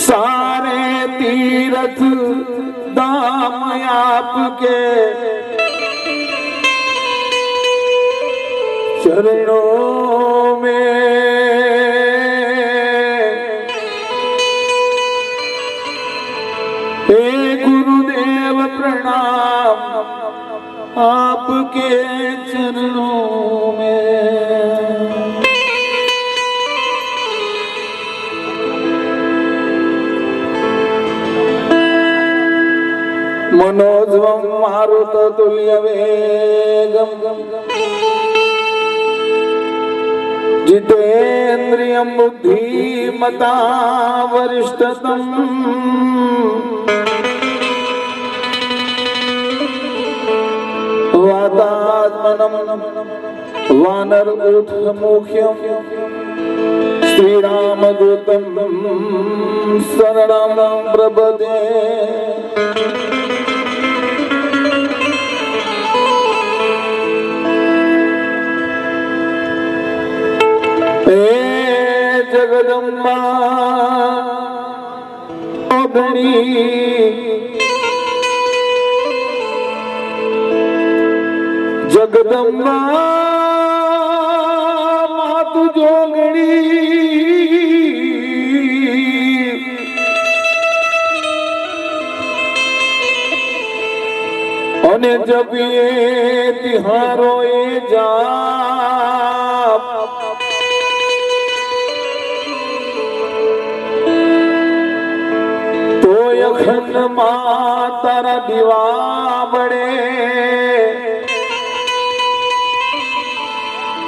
सारे तीरथ दाम आपके चरणों में हे गुरुदेव प्रणाम आपके चरणों में मनोजवं मारुत तुल्य वेगम जितेन्द्रियं बुद्धिमतां वरिष्ठतम वातात्मनं वानरऊथ मुख्यं श्रीरामदूतं शरणं प्रपदे जगदम्बा अग्नि जगदम्बा मातु जोगणी અને જપીએ તિહારો એ જાપ તો અખંડ માં તારા દીવા બળે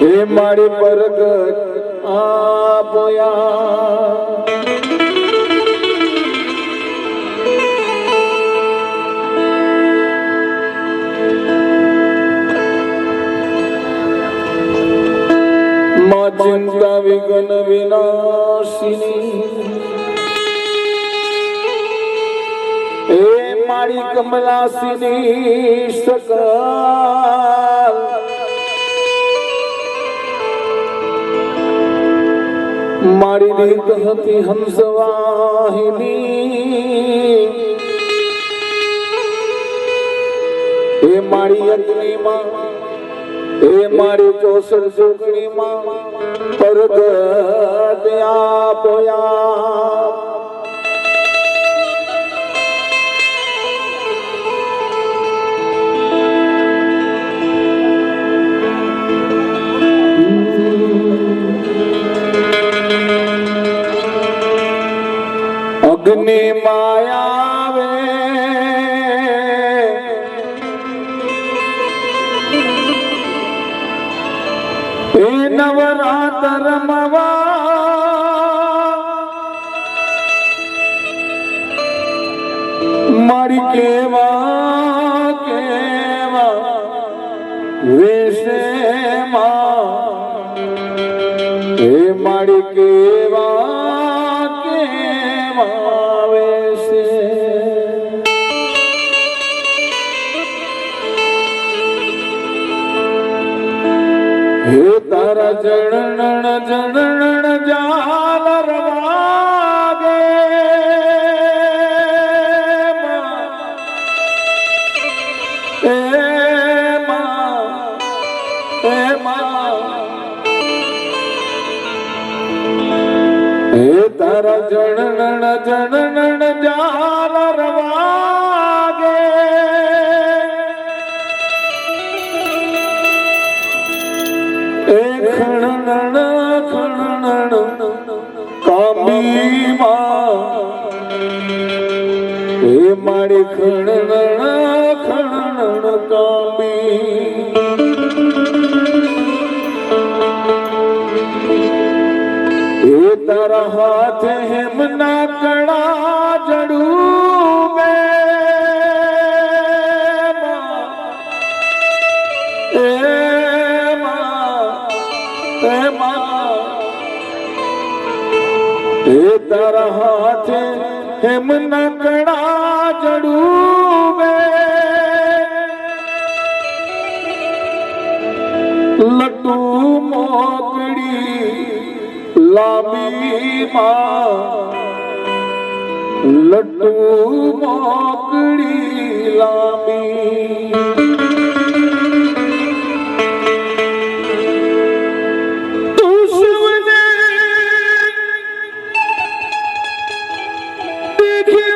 હે મારી પરગટ આપોયા मां चिंता विघ्न विनाशिनी हे मारी कमलासिनी सकल मारी રીત હતી હંસવાહિની હે મારી અગ્નિમાં હે મારી 64 જોગણીમાં પરગટ આપોયા મગની માયાવે એ નવરાત્ર મારી કેવા કેવા વેશે એ મારી કેવા કેવા વેશે હે તારા જણણ જણણ જાલર વાગે એ તારા જણણ જણણ જાલર વાગે એ ખણણ ખણણ કામી એ મારી ખણણ ખણણ કામી એ તારા હાથ હેમના કણા જડું એ તારા હાથ હેમના કણા જડું લટુ મોકડી લાંબી લટુ મોકડી લાંબી તું શિવને દેખી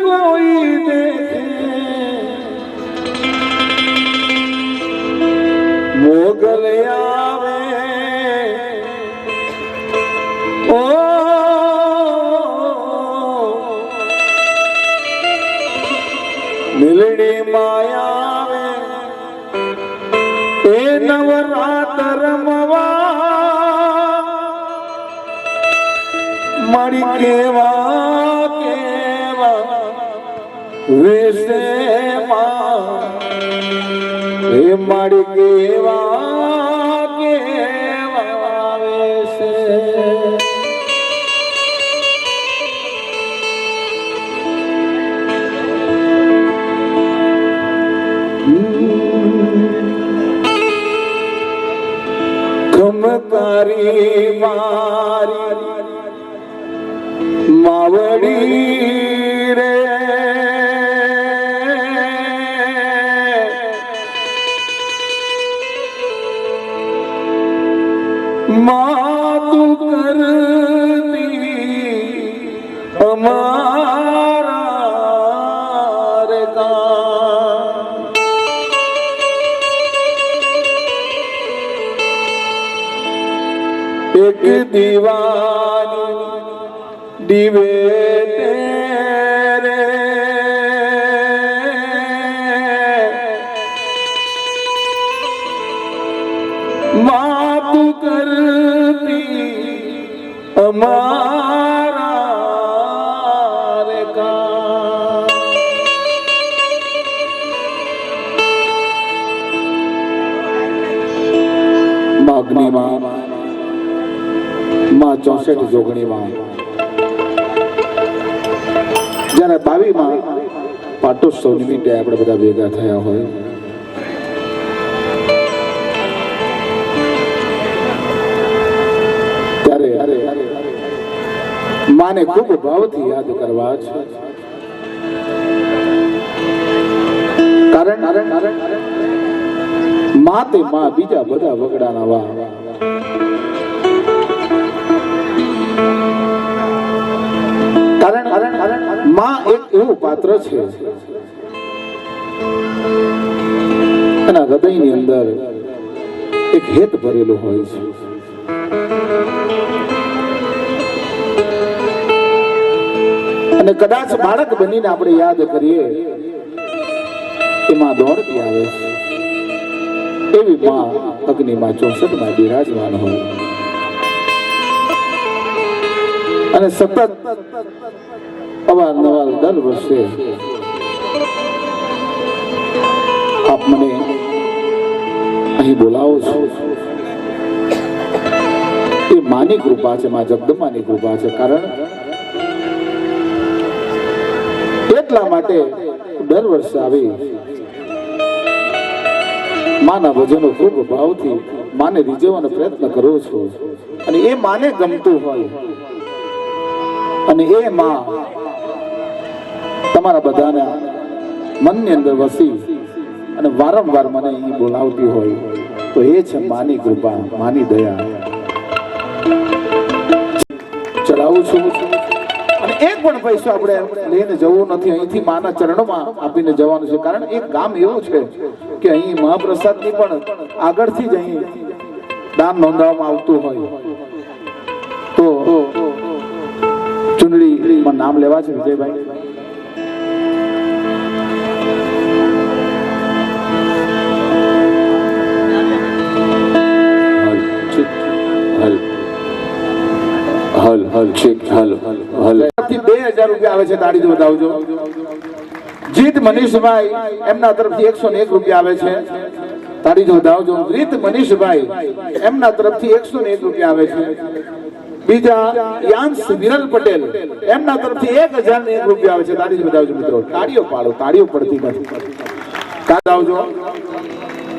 कोई देखे मोगल आवे ओ मिलनी मायावे ए नवरात्र मवा मरी केवा केवा વેશે એ મારી કેવા કેવા વેશે ખમકારી મારી માવડી રે માતું કરતી અમારા રે કામ એક દીવાની દીવે તેરે માતું કરતી અમારા રે કામ માગની માં 64 જોગણી માં જ્યારે 22 માં પાટોત્સવ નિમિત્તે આપણે બધા ભેગા થયા હોય ત્યારે માને ખૂબ ભાવથી યાદ કરવા છે કારણ માં તે માં, બીજા બધા વગડાના વાહ. કારણ માં એક એવું પાત્ર છે એના હૃદયની અંદર એક હેત ભરેલું હોય છે. અને કદાચ બાળક બનીને આપણે યાદ કરીએ એમાં દોડતી આવે છે એવી માં અગ્નિમાં 64 માં બિરાજમાન હોય અને સતત અવારનવાર દર વર્ષે આપ મને અહીં બોલાવો છો. એ માની કૃપા છે, માં જગદંબાની કૃપા છે. કારણ એટલા માટે દર વર્ષે આવી માના ભજનો ખૂબ ભાવથી માને રીઝવવાનો પ્રયત્ન કરું છું. અને એ માને ગમતું હોય અને એ માં તમારા બધાના મનની અંદર વસી અને વારંવાર મને અહીં બોલાવતી હોય તો એ છે માની કૃપા, માની દયા. ચડાવું છું અને એક પણ પૈસો આપણે લઈને જવું નથી. અહીંથી માના ચરણોમાં આપીને જવાનું છે. કારણ એક ગામ એવું છે કે અહીં મહાપ્રસાદની પણ આગળથી જ અહીં દાન નોંધવામાં આવતું હોય તો ચુંદડીમાં નામ લેવા છે વિજયભાઈ. હલ 2000 રૂપિયા આવે છે. તાળી બતાવજો. જીત મનીષભાઈ એમના તરફથી 101 રૂપિયા આવે છે. તાળી બતાવજો. રીત મનીષભાઈ એમના તરફથી 101 રૂપિયા આવે છે. બીજા યાંશ વિરલ પટેલ એમના તરફથી 1001 રૂપિયા આવે છે. તાળી બતાવજો મિત્રો. તાળીઓ પાડો, તાળીઓ પડતી નથી. બતાવજો.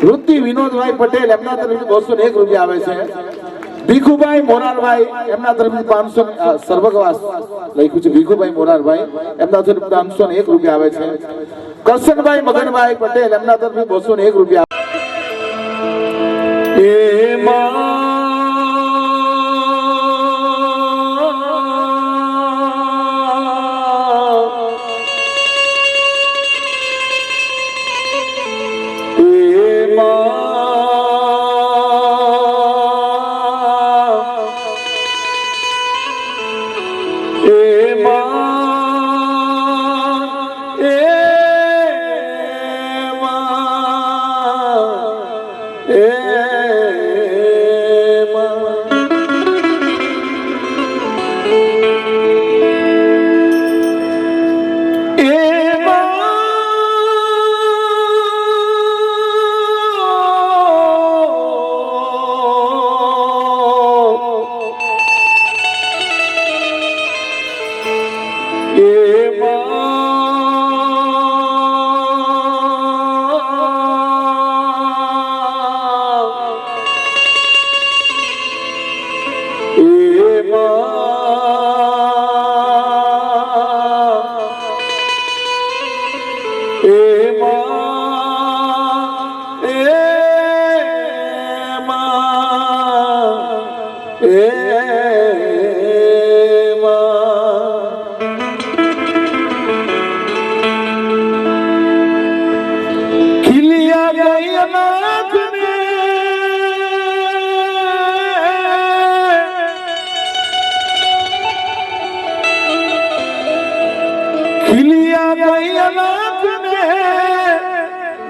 વૃત્તિ વિનોદભાઈ પટેલ એમના તરફથી 201 રૂપિયા આવે છે. ભીખુભાઈ મોરારભાઈ એમના તરફથી 500 સર્વગવાસ લખ્યું છે. ભીખુભાઈ મોરારભાઈ એમના તરફથી 501 રૂપિયા આવે છે. કરશનભાઈ મગનભાઈ પટેલ એમના તરફથી 201 રૂપિયા.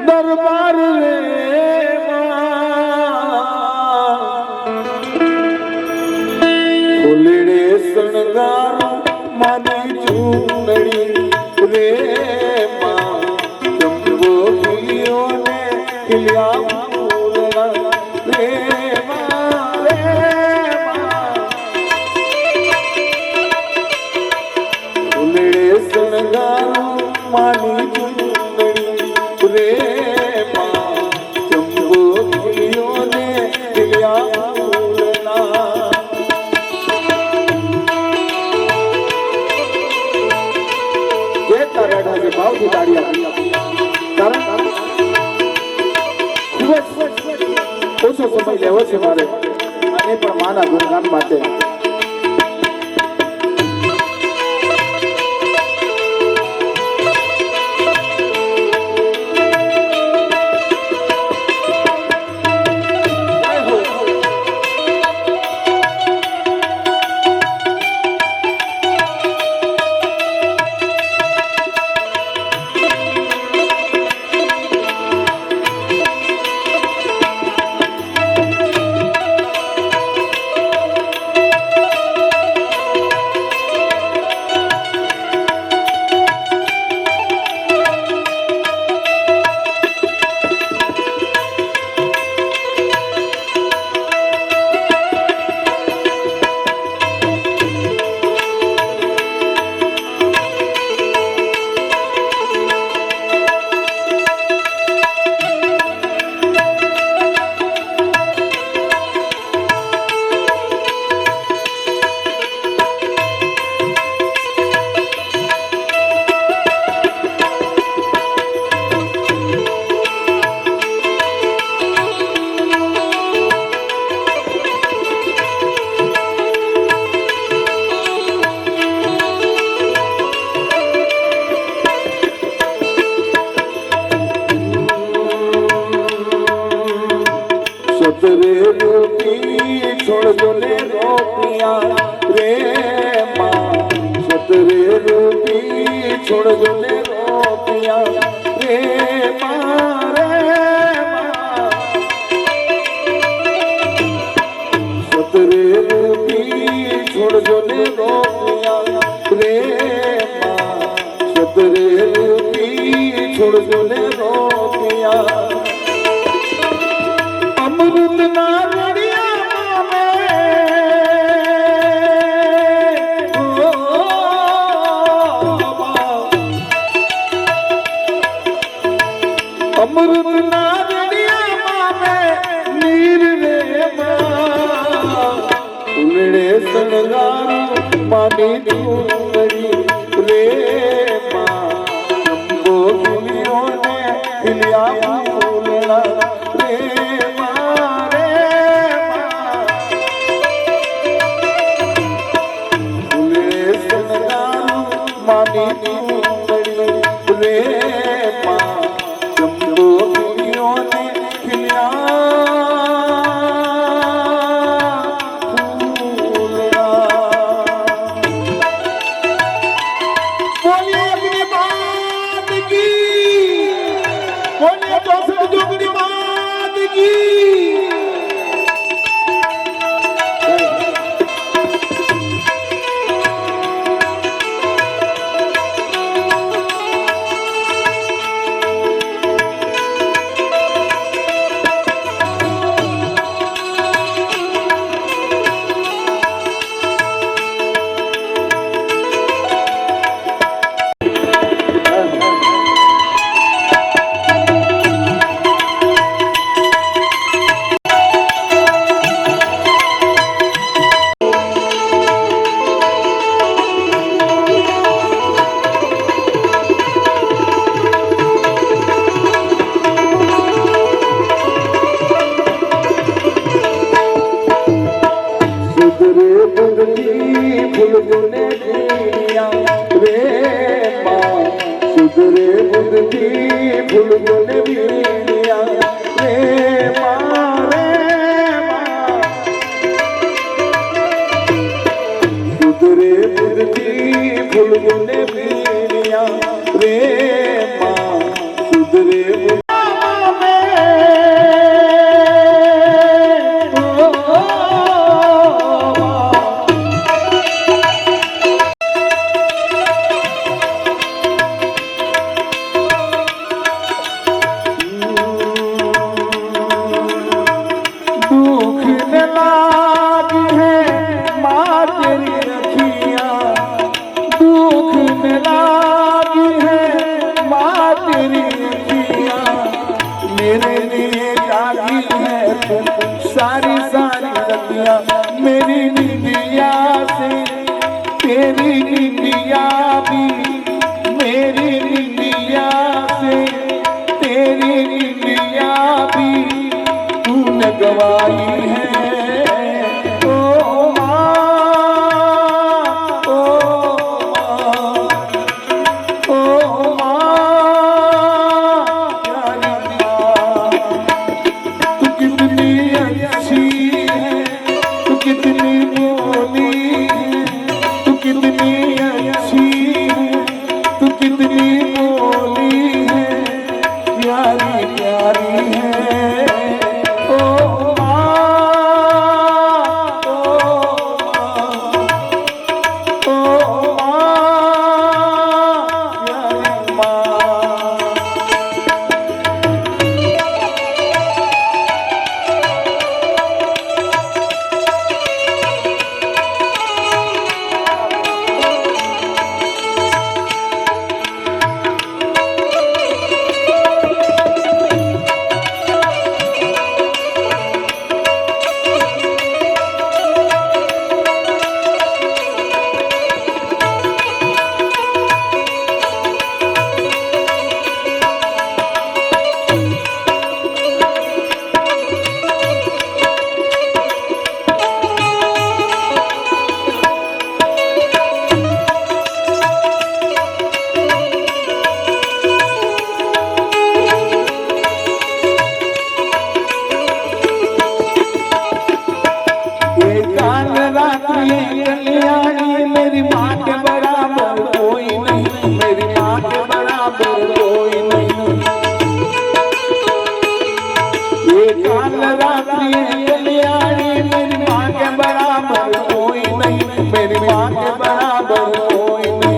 દરબાર રે ફૂલડે શણગાર માની ચૂંદડી રે માં ચંદ્રો ખીલ્યો ને ખીલ્યા ફૂલડા રે માં ફૂલડે શણગાર માની ચૂંદડી રે ભાવથી તાળી આપી. કારણ ખૂબ જ લેવો છે મારે, અને પણ માના ગુણગાન માટે. સતરે રૂપી છોડજો ને રોપિયા રે માં, સતરે રૂપી છોડજો ને રોપિયા રે માં, રે માં. સતરે રૂપી છોડજો ને રોપિયા રે માં, સતરે રૂપી છોડજો ને રોપિયા. અમૃત ના રડિયા અમૃત ના રડિયા નીર રે ઉલડે સણગારું માની ડુંગળી રે માં, જંબો ગિલિયોને ગિલિયા ફૂલડા રે માની ડુંગળી રે માં, જંબો ગિલિયોને ખીલ્યા ફૂલડા. બોલીએ અગ્નિ માત કી, બોલીએ ચોસઠ જોગણી માત કી. ફૂલને વીણ્યા રે માં, સુધરે બુદ્ધિ ફૂલને વીણ્યા રે માં, રે માં. સુધરે બુદ્ધિ ફૂલને વીણ્યા રે માં, સુધરે सारी सारी रतियां मेरी निंदिया से तेरी निंदिया भी, मेरी निंदिया से तेरी निंदिया भी तूने गवाई मेरी माँ के बराबर कोई नहीं।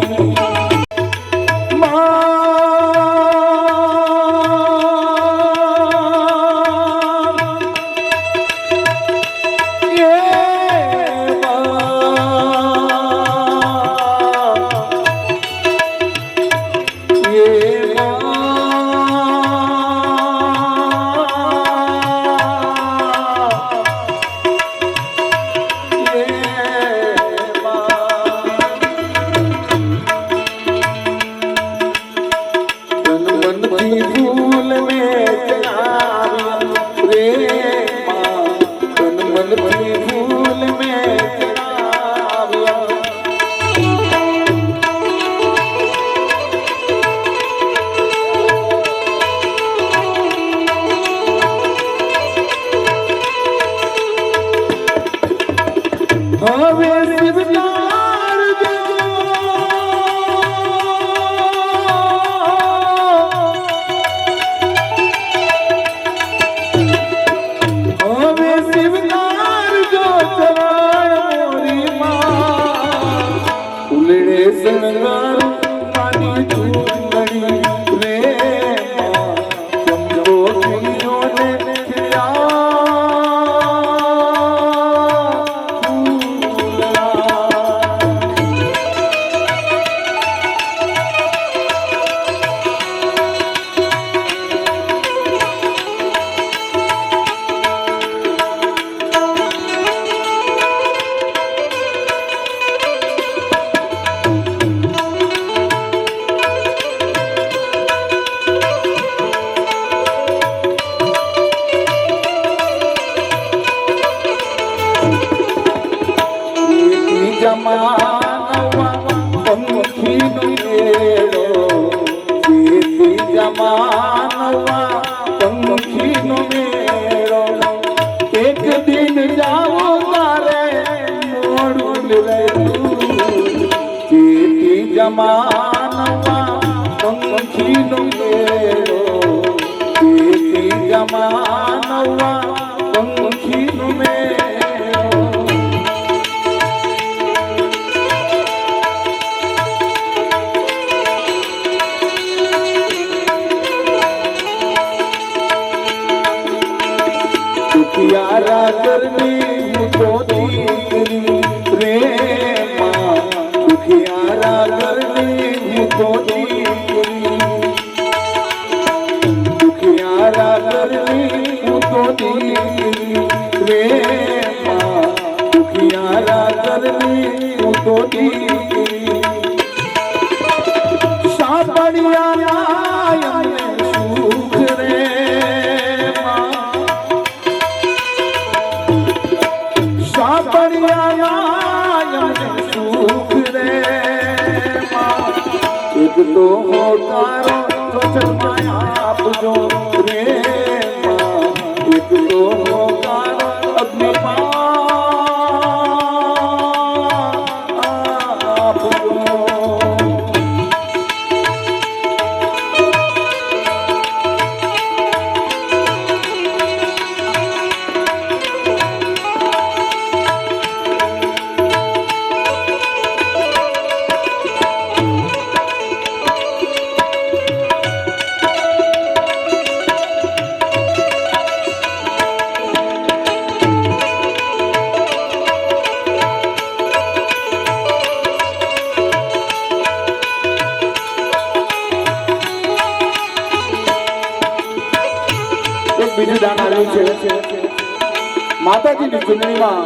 માતાજીની ચૂંટણીમાં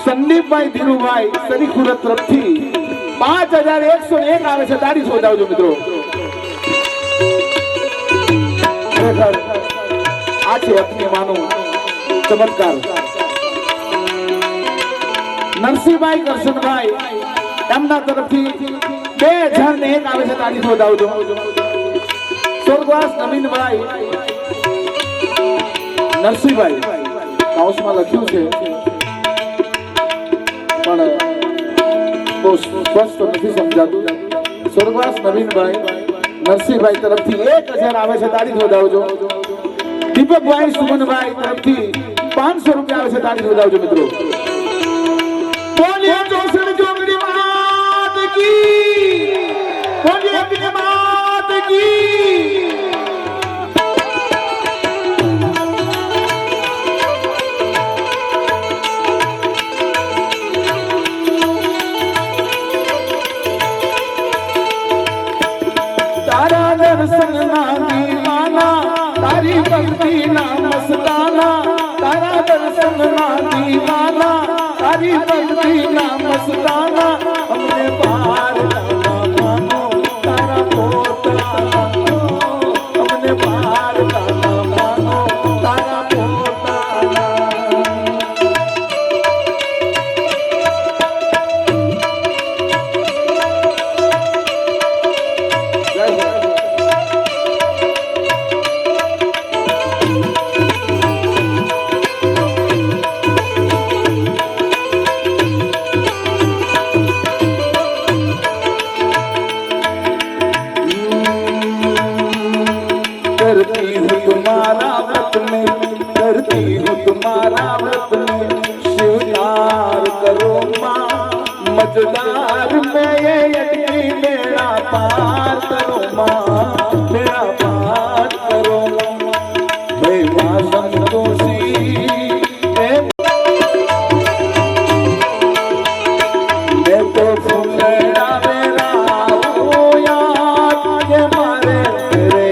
સંદીપભાઈ ધીરુભાઈ સરીખુરત તરફથી 5101 આવે છે. તાળી સોજાવજો મિત્રો. ખરેખર આ છે અગ્નિમાનો ચમત્કાર. નરસિંહભાઈ કરશનભાઈ એમના તરફથી 2001 આવે છે. તાળી સોજાવજો. સ્વર્ગવાસ નવીનભાઈ નરસિંહભાઈ કાઉસમાં લખ્યું છે પણ બહુ સ્પષ્ટ નથી સમજાતું. સ્વર્ગવાસ નવીનભાઈ નરસિંહભાઈ તરફથી 1000 આવે છે. તાળી વધાવજો. દીપકભાઈ સુમનભાઈ તરફથી 500 રૂપિયા આવે છે. તાળી વધાવજો મિત્રો. બોલીએ જોસણ જોગણી भक्ति ना मस्ताना हमने पार करना मानो तारा पोताना हमने पार करना मानो तारा पोताना करती हूँ तुम्हारा व्रत में करती हूँ तुम्हारा व्रत में स्वीकार करो माँ मजदार में ये यज्ञ मेरा पार करो माँ मेरा पार करो हे माँ संतोषी मैं तो फुलेरा मेरा ओ याद ये मारे तेरे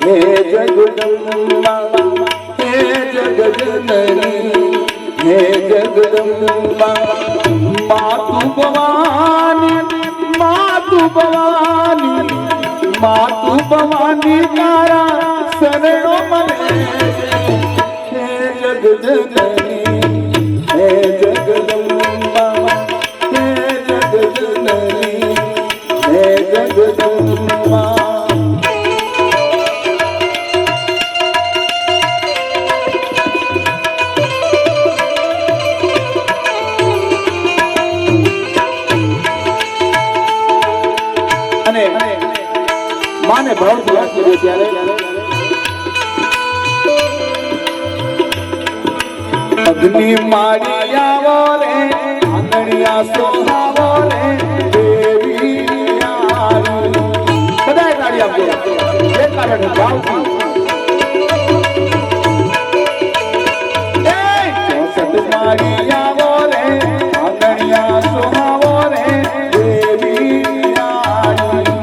हे जगदम्बा हे जगजननी हे जगदम्बा मातु भवानी मातु भवानी मातु भवानी तारा शरणो मने हे जगजननी हे जगदम्बा हे जगजननी हे जगदम्बा माने भाव से याद करिए ત્યારે અગ્નિ મારી આવો રે આંગણિયા સોહાવો રે દેવી આરી બધાય તાળી આપજો એટલા માટે ભાવથી ચોસઠ મારી આવો રે આંગણિયા સોહાવો રે દેવી આરી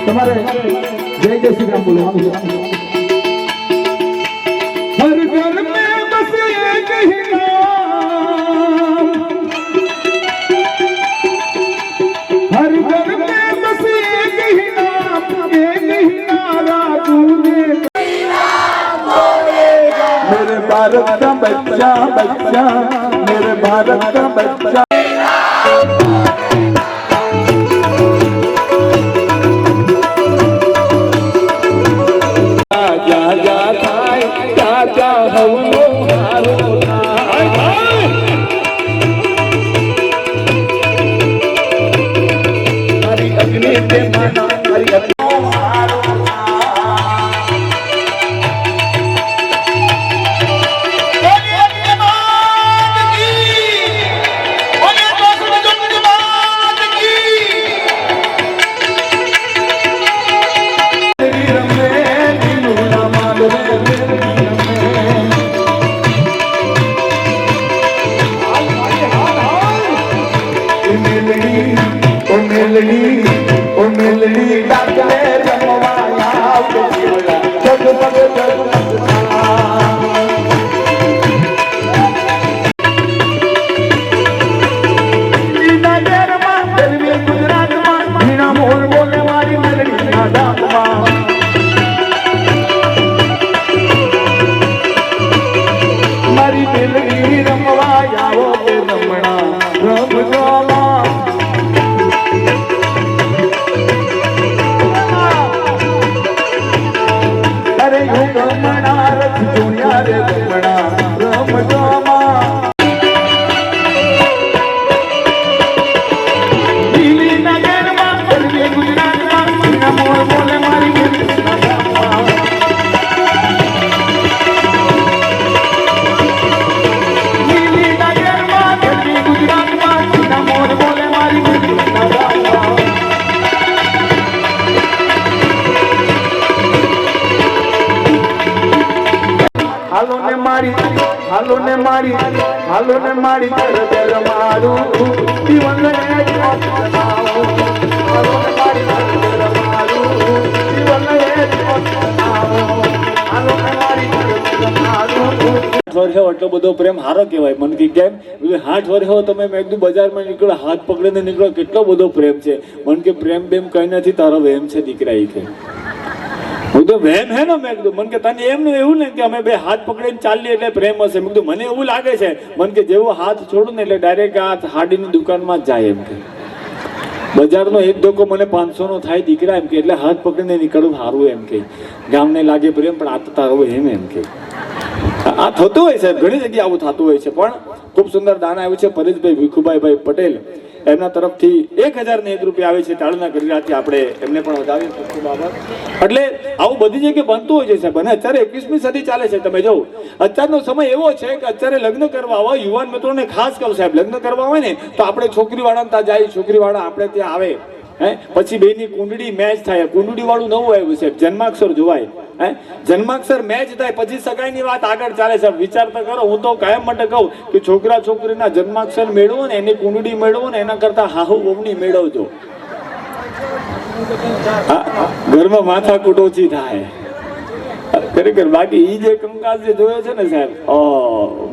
તમારે જય જય શ્રી રામ બોલવાનું. હર ઘર भारत का बच्चा बच्चा मेरे भारत का बच्चा जा जा थाय जा जा हवनो हारो थाय हरी अग्नि ते माना हरी अग्नि हारो હાલો ને મારી કરબેલ મારું જીવન રે બનાવો હાલો ને મારી કરબેલ મારું જીવન રે બનાવો હાલો ને મારી કરબેલ મારું વર્ષો એટલો બધો પ્રેમ હારો કહેવાય. મને કે કેમ 8 વર્ષો તમે મેં કીધું બજારમાં નીકળો હાથ પકડીને નીકળો કેટલો બધો પ્રેમ છે. મને કે પ્રેમ બેમ કઈ નથી, તારો વહેમ છે દીકરા. એ કે હું તો વહેમ હે ને. મેં કીધું મને કે તને એમ એવું ને કે અમે બે હાથ પકડીને ચાલીએ એટલે પ્રેમ હશે. મેં કીધું મને એવું લાગે છે. મને કે જેવો હાથ છોડું ને એટલે ડાયરેક્ટ આ હાડીની દુકાનમાં જ જાય. એમ કે બજારનો એક ધોકો મને 500 નો થાય દીકરા. એમ કે એટલે હાથ પકડીને નીકળવું સારું. એમ કે ગામને લાગે પ્રેમ પણ આ તો તારો વહેમ. એમ કે આ થતું હોય સાહેબ, ઘણી જગ્યાએ આવું થતું હોય છે. પણ ખૂબ સુંદર દાન આવ્યું છે પરેશભાઈ ભીખુભાઈ પટેલ, એમના તરફથી 1001 રૂપિયા આવે છે. તાળીના કરીરાથી આપણે એમને પણ વધાવીએ. ખૂબ ખૂબ આભાર. એટલે આવું બધી જગ્યાએ બનતું હોય છે સાહેબ. અને અત્યારે 21મી સદી ચાલે છે. તમે જો અત્યારનો સમય એવો છે કે અત્યારે લગ્ન કરવા હોય યુવાન મિત્રોને ખાસ કહું સાહેબ, લગ્ન કરવા હોય ને તો આપણે છોકરીવાળાને ત્યાં જાય, છોકરીવાળા આપણે ત્યાં આવે. પછી બેની કુંડળી મેચ થાય. કુંડળી વાળું નવું આવ્યું છે, જન્માક્ષર જોવાય. જન્માક્ષર મેચ થાય પછી સગાઈની વાત આગળ ચાલે છે. વિચાર તો કરો. હું તો કાયમ માટે કહું કે છોકરા છોકરીના જન્માક્ષર મેળવો ને એની કુંડળી મેળવો ને એના કરતા હાહુ વહુની મેળવજો. ઘરમાં માથાકૂટ ઓછી થાય ખરેખર. બાકી ઈ જે કંકાસ જે જોયો છે ને સાહેબ,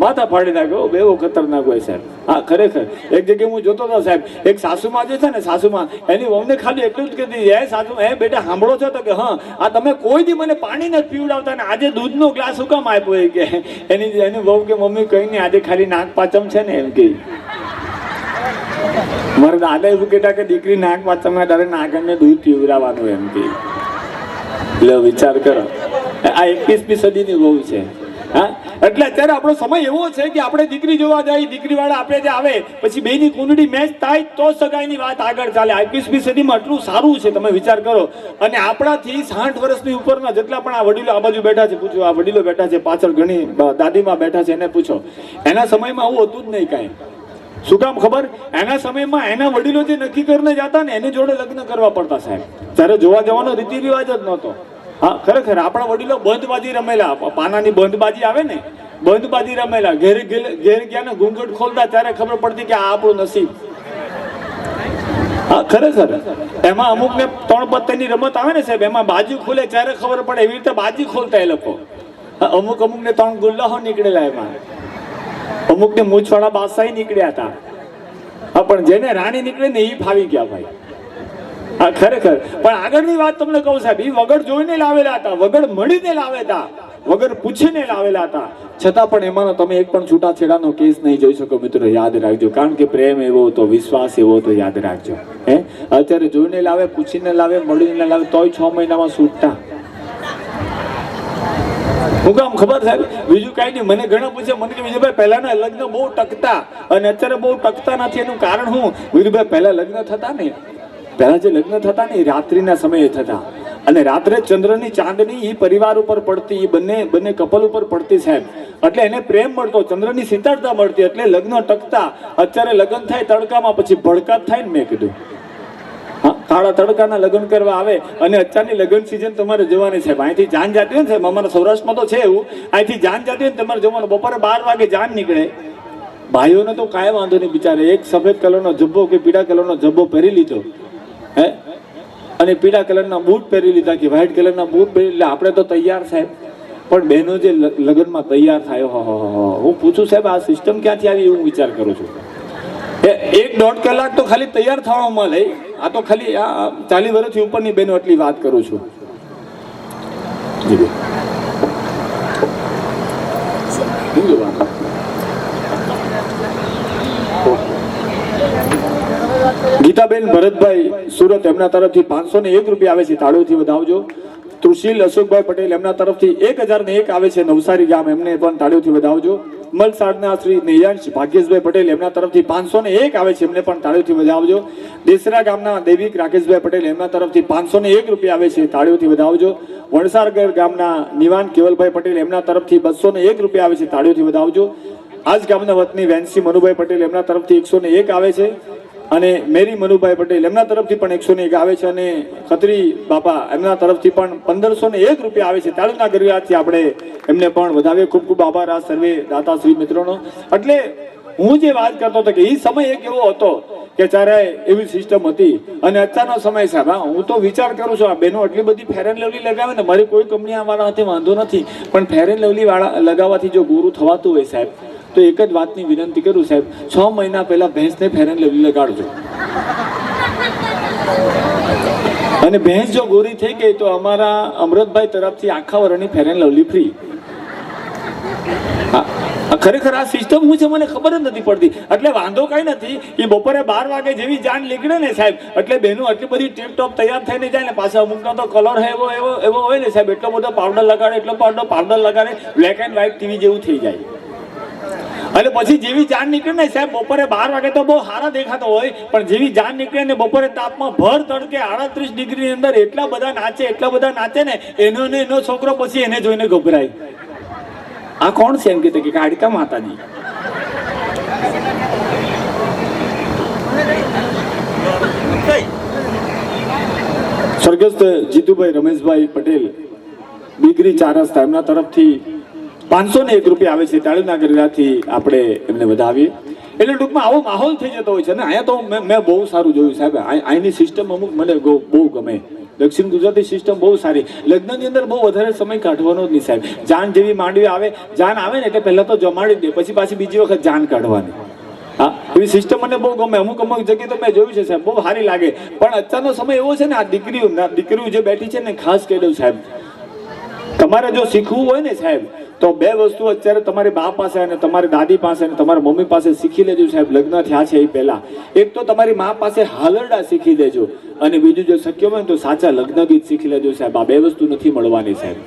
માથા ફાડી નાખ્યો. બેવો ખતરનાક હોય સાહેબ. હા ખરેખર. એક જગ્યાએ હું જોતો હતો સાહેબ, એક સાસુમાં જે છે ને, સાસુમાં એની વહુને ખાલી એટલું જ કીધું, હે સાસુ હે બેટા સાંભળો છો તો કે હા આ તમે કોઈ દી મને પાણી નથી પીવડાવતા ને આજે દૂધનો ગ્લાસ શું કામ આપ્યો. કે એની વહુ કે મમ્મી કઈ નહીં આજે ખાલી નાક પાચમ છે ને. એમ કે મારા દાદા એવું કહેતા કે દીકરી નાક પાચમ તારે નાગણને દૂધ પીવડાવવાનું. એમ કે એટલે વિચાર કરો. આ 21મી સદીની વહુ છે. હા એટલે અત્યારે આપણો સમય એવો છે કે આપણે દીકરી જોવા જાય, દીકરી વાળા આપણે જે આવે પછી બેની કુંડળી મેચ થાય તો સગાઈની વાત આગળ ચાલે. 21મી સદીમાં એટલું સારું છે તમે વિચાર કરો. અને આપણાથી 60 વર્ષની ઉપરના જેટલા પણ આ વડીલો આ બાજુ બેઠા છે, પૂછો આ વડીલો બેઠા છે, પાછળ ઘણી દાદીમાં બેઠા છે, એને પૂછો એના સમયમાં આવું હતું જ નહીં કાંઈ. શું કામ ખબર? એના સમયમાં એના વડીલો જે નક્કી કરીને જતા ને એની જોડે લગ્ન કરવા પડતા સાહેબ. ત્યારે જોવા જવાનો રીતિ રિવાજ જ નહોતો. હા ખરેખર. આપણા વડીલો બંધબાજી રમેલા. પાનાની બંધબાજી આવે ને, બંધબાજી રમેલા. ઘેર ગયા ને ઘૂંઘટ ખોલતા ત્યારે ખબર પડતી કે આ આપણું નસીબ. હા ખરેખર. એમાં અમુક ને 3 પત્તાની રમત આવે ને સાહેબ, એમાં બાજુ ખોલે ત્યારે ખબર પડે. એવી રીતે બાજી ખોલતા એ લોકો. અમુક ને 3 ગુલ્લાહો નીકળેલા એમાં. અમુક ને મૂછવાળા બાદશાહી નીકળ્યા હતા. હા પણ જેને રાણી નીકળે ને એ ફાવી ગયા ભાઈ. હા ખરેખર. પણ આગળની વાત તમને કહું સાહેબ, એ વગર જોઈને લાવેલા હતા, વગર મળીને લાવેલા હતા, વગર પૂછીને લાવેલા હતા. છતાં પણ એમાં તમે એક પણ છૂટાછેડાનો કેસ નહીં જોઈ શકો મિત્રો, યાદ રાખજો. કારણ કે પ્રેમ એવો તો, વિશ્વાસ એવો તો યાદ રાખજો. અત્યારે જોઈને લાવે, પૂછીને લાવે, મળીને લાવે, તોય 6 મહિનામાં છૂટતા. હું કામ ખબર સાહેબ, બીજું કાંઈ નહીં. મને ઘણા પૂછે, મને કે વિજયભાઈ પહેલાના લગ્ન બહુ ટકતા અને અત્યારે બહુ ટકતા નથી. એનું કારણ શું? વિજયભાઈ પહેલા લગ્ન થતા ને, પહેલા જે લગ્ન થતા ને એ રાત્રિના સમયે થતા, અને રાત્રે ચંદ્રની ચાંદની એ પરિવાર ઉપર પડતી, એ બંને કપલ ઉપર પડતી સાહેબ. એટલે એને પ્રેમ મળતો, ચંદ્રની શીતળતા મળતી, એટલે લગ્ન ટકતા. અત્યારે લગ્ન થાય તડકામાં, પછી ભડકાત થાય ને. મેં કીધું હા, કાળા તડકાના લગ્ન કરવા આવે અને અત્યારની લગ્ન સિઝન તમારે જવાની છે. અહીંથી જાન જાતી હોય ને સાહેબ, અમારા સૌરાષ્ટ્રમાં તો છે એવું, અહીંથી જાન જાતી હોય ને તમારે જવાનું. બપોરે 12 વાગે જાન નીકળે. ભાઈઓને તો કાંઈ વાંધો નહીં, બિચારે એક સફેદ કલરનો જબ્બો કે પીળા કલરનો જબ્બો પહેરી લીધો, અને પીળા કલરના બૂટ પહેરી લીધા કે વ્હાઈટ કલરના બૂટ પહેરી લીધા. આપણે તો તૈયાર સાહેબ. પણ બહેનો જે લગ્નમાં તૈયાર થાય, હું પૂછું સાહેબ આ સિસ્ટમ ક્યાંથી આવી એવું વિચાર કરું છું. 1-1.5 કલાક તો ખાલી તૈયાર થવામાં લે. આ તો ખાલી 40 વર્ષથી ઉપરની બહેનો એટલી વાત કરું છું. ગીતાબેન ભરતભાઈ સુરત, એમના તરફથી 501 રૂપિયા આવે છે, તાળીઓથી વધાવજો. તૃશીલ અશોકભાઈ પટેલ, એમના તરફથી 1001 આવે છે, નવસારી ગામ, એમને પણ તાળીઓથી વધાવજો. મલસાડના શ્રી નિયાંશ ભાગ્યેશભાઈ પટેલ, એમના તરફથી 501 આવે છે, એમને પણ તાળીઓથી વધાવજો. દેસરા ગામના દેવિક રાકેશભાઈ પટેલ, એમના તરફથી 501 રૂપિયા આવે છે, તાળીઓથી વધાવજો. વણસારગર ગામના નિવાન કેવલભાઈ પટેલ, એમના તરફથી 201 રૂપિયા આવે છે, તાળીઓથી વધાવજો. આજ ગામના વતની વેન્સી મનુભાઈ પટેલ, એમના તરફથી 101 આવે છે, અને મેરી મનુભાઈ પટેલ, એમના તરફથી પણ 101 આવે છે, અને ખત્રી બાપા, એમના તરફથી પણ 1501 રૂપિયા આવે છે. તાળીના ગરગડાટથી આપણે એમને પણ વધાવીએ. ખૂબ ખૂબ આભાર આ સર્વે દાતાશ્રી મિત્રોનો. એટલે હું જે વાત કરતો હતો કે એ સમય એક એવો હતો કે જ્યારે એવી સિસ્ટમ હતી, અને અત્યારનો સમય સાહેબ, હું તો વિચાર કરું છું, આ બહેનો આટલી બધી ફેર એન્ડ લવલી લગાવે ને, મારી કોઈ કંપની વાળા હાથે વાંધો નથી, પણ ફેર એન્ડ લવલી વાળા લગાવવાથી જો ગુરુ થવાતું હોય સાહેબ, તો એક જ વાતની વિનંતી કરું સાહેબ, 6 મહિના પહેલા ભેંસને ફેર એન્ડ લવલી લગાડજો. અને ભેંસ જો ગોરી થઈ ગઈ તો અમારા અમૃતભાઈ તરફથી આખા વરની ફેર એન્ડ લવલી ફ્રી. ખરેખર આ સિસ્ટમ શું છે મને ખબર જ નથી પડતી. એટલે વાંધો કઈ નથી, એ બપોરે 12 વાગે જેવી જાન નીકળે ને સાહેબ, એટલે બહેનો આટલી બધી ટીપ ટોપ તૈયાર થઈને જાય ને, પાછા અમુકનો તો કલર એવો હોય ને સાહેબ, એટલો બધો પાવડર લગાડે, એટલો પાવડર લગાડે, બ્લેક એન્ડ વ્હાઈટ ટીવી જેવું થઈ જાય. અને પછી જેવી જાન નીકળે ને સાહેબ, બપોરે 12 વાગે તો બહુ સારા દેખાતો હોય, પણ જેવી જાન નીકળે ને બપોરે તાપમાં ભર તડકે 38 ડિગ્રીની અંદર એટલા બધા નાચે ને, એનો છોકરો પછી એને જોઈને ગભરાય. આ કોણ છે એમ કે કાઢકા માતાજી. સ્વર્ગસ્થ જીતુભાઈ રમેશભાઈ પટેલ, દીકરી 4 રસ્તા, એમના તરફથી 501 રૂપિયા આવે છે, તાળીના ગરગડાટથી આપણે એમને વધાવીએ. એટલે ટૂંકમાં આવો માહોલ થઈ જતો હોય છે ને. અહીંયા તો મેં બહુ સારું જોયું સાહેબ, અહીંની સિસ્ટમ અમુક મને બહુ ગમે. દક્ષિણ ગુજરાતી સિસ્ટમ બહુ સારી. લગ્નની અંદર બહુ વધારે સમય કાઢવાનો જ નહીં સાહેબ. જાન જેવી માંડવી આવે, જાન આવે ને એટલે પહેલા તો જમાડી દે, પછી પાછી બીજી વખત જાન કાઢવાની. હા, એવી સિસ્ટમ મને બહુ ગમે. અમુક જગ્યાએ તો મેં જોયું છે સાહેબ, બહુ સારી લાગે. પણ અત્યારનો સમય એવો છે ને, આ દીકરીઓ જે બેઠી છે ને, ખાસ કહી દઉં સાહેબ, તમારે જો શીખવું હોય ને સાહેબ, તો 2 વસ્તુ અત્યારે તમારી બા પાસે અને તમારી દાદી પાસે અને તમારા મમ્મી પાસે શીખી લેજો સાહેબ. લગ્ન થયા છે એ પહેલા એક તો તમારી મા પાસે હાલરડા શીખી દેજો, અને બીજું જો શક્ય હોય તો સાચા લગ્ન ગીત શીખી લેજો સાહેબ. આ 2 વસ્તુ નથી મળવાની સાહેબ.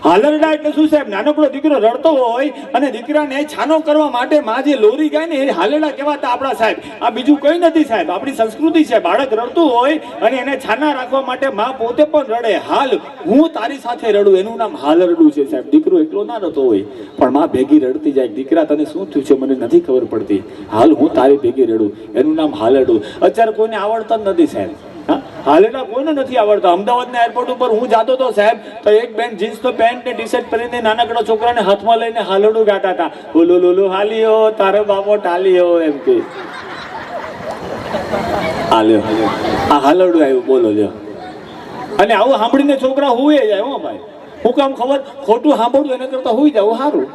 હાલરડા એટલે શું સાહેબ? નાનકડો દીકરો રડતો હોય અને દીકરાને છાનો કરવા માટે માં જે લોરી ગાય ને, એ હાલરડા કહેવાતા આપણા સાહેબ. આ બીજું કઈ નથી સાહેબ, આપણી સંસ્કૃતિ છે. બાળક રડતું હોય અને એને છાના રાખવા માટે માં પોતે પણ રડે. હાલ હું તારી સાથે રડું, એનું નામ હાલરડું છે સાહેબ. દીકરો એકલો ના રડતો હોય, પણ માં ભેગી રડતી જાય, દીકરા તને શું થયું છે મને નથી ખબર પડતી, હાલ હું તારી ભેગી રડું, એનું નામ હાલરડું. અત્યારે કોઈને આવડતા જ નથી સાહેબ. હાલેડા કોઈને નથી આવડતા. અમદાવાદના એરપોર્ટ ઉપર હું જાતો તો સાહેબ, તો એક બેન જીન્સનો પેન્ટ ને ટી-શર્ટ પહેરીને નાનકડા છોકરાને હાથમાં લઈને હાલરડું ગાતા હતા. બોલો લોલો હાલીઓ તારો બાપો ટાલીઓ, એમ કે હાલ્યો આ હાલરડું આવ્યું, બોલો લ્યો. અને આવું સાંભળીને છોકરા હુંય જાય. હો ભાઈ, હું કામ ખબર, ખોટું સાંભળવું એના કરતા હુંય જવું સારું.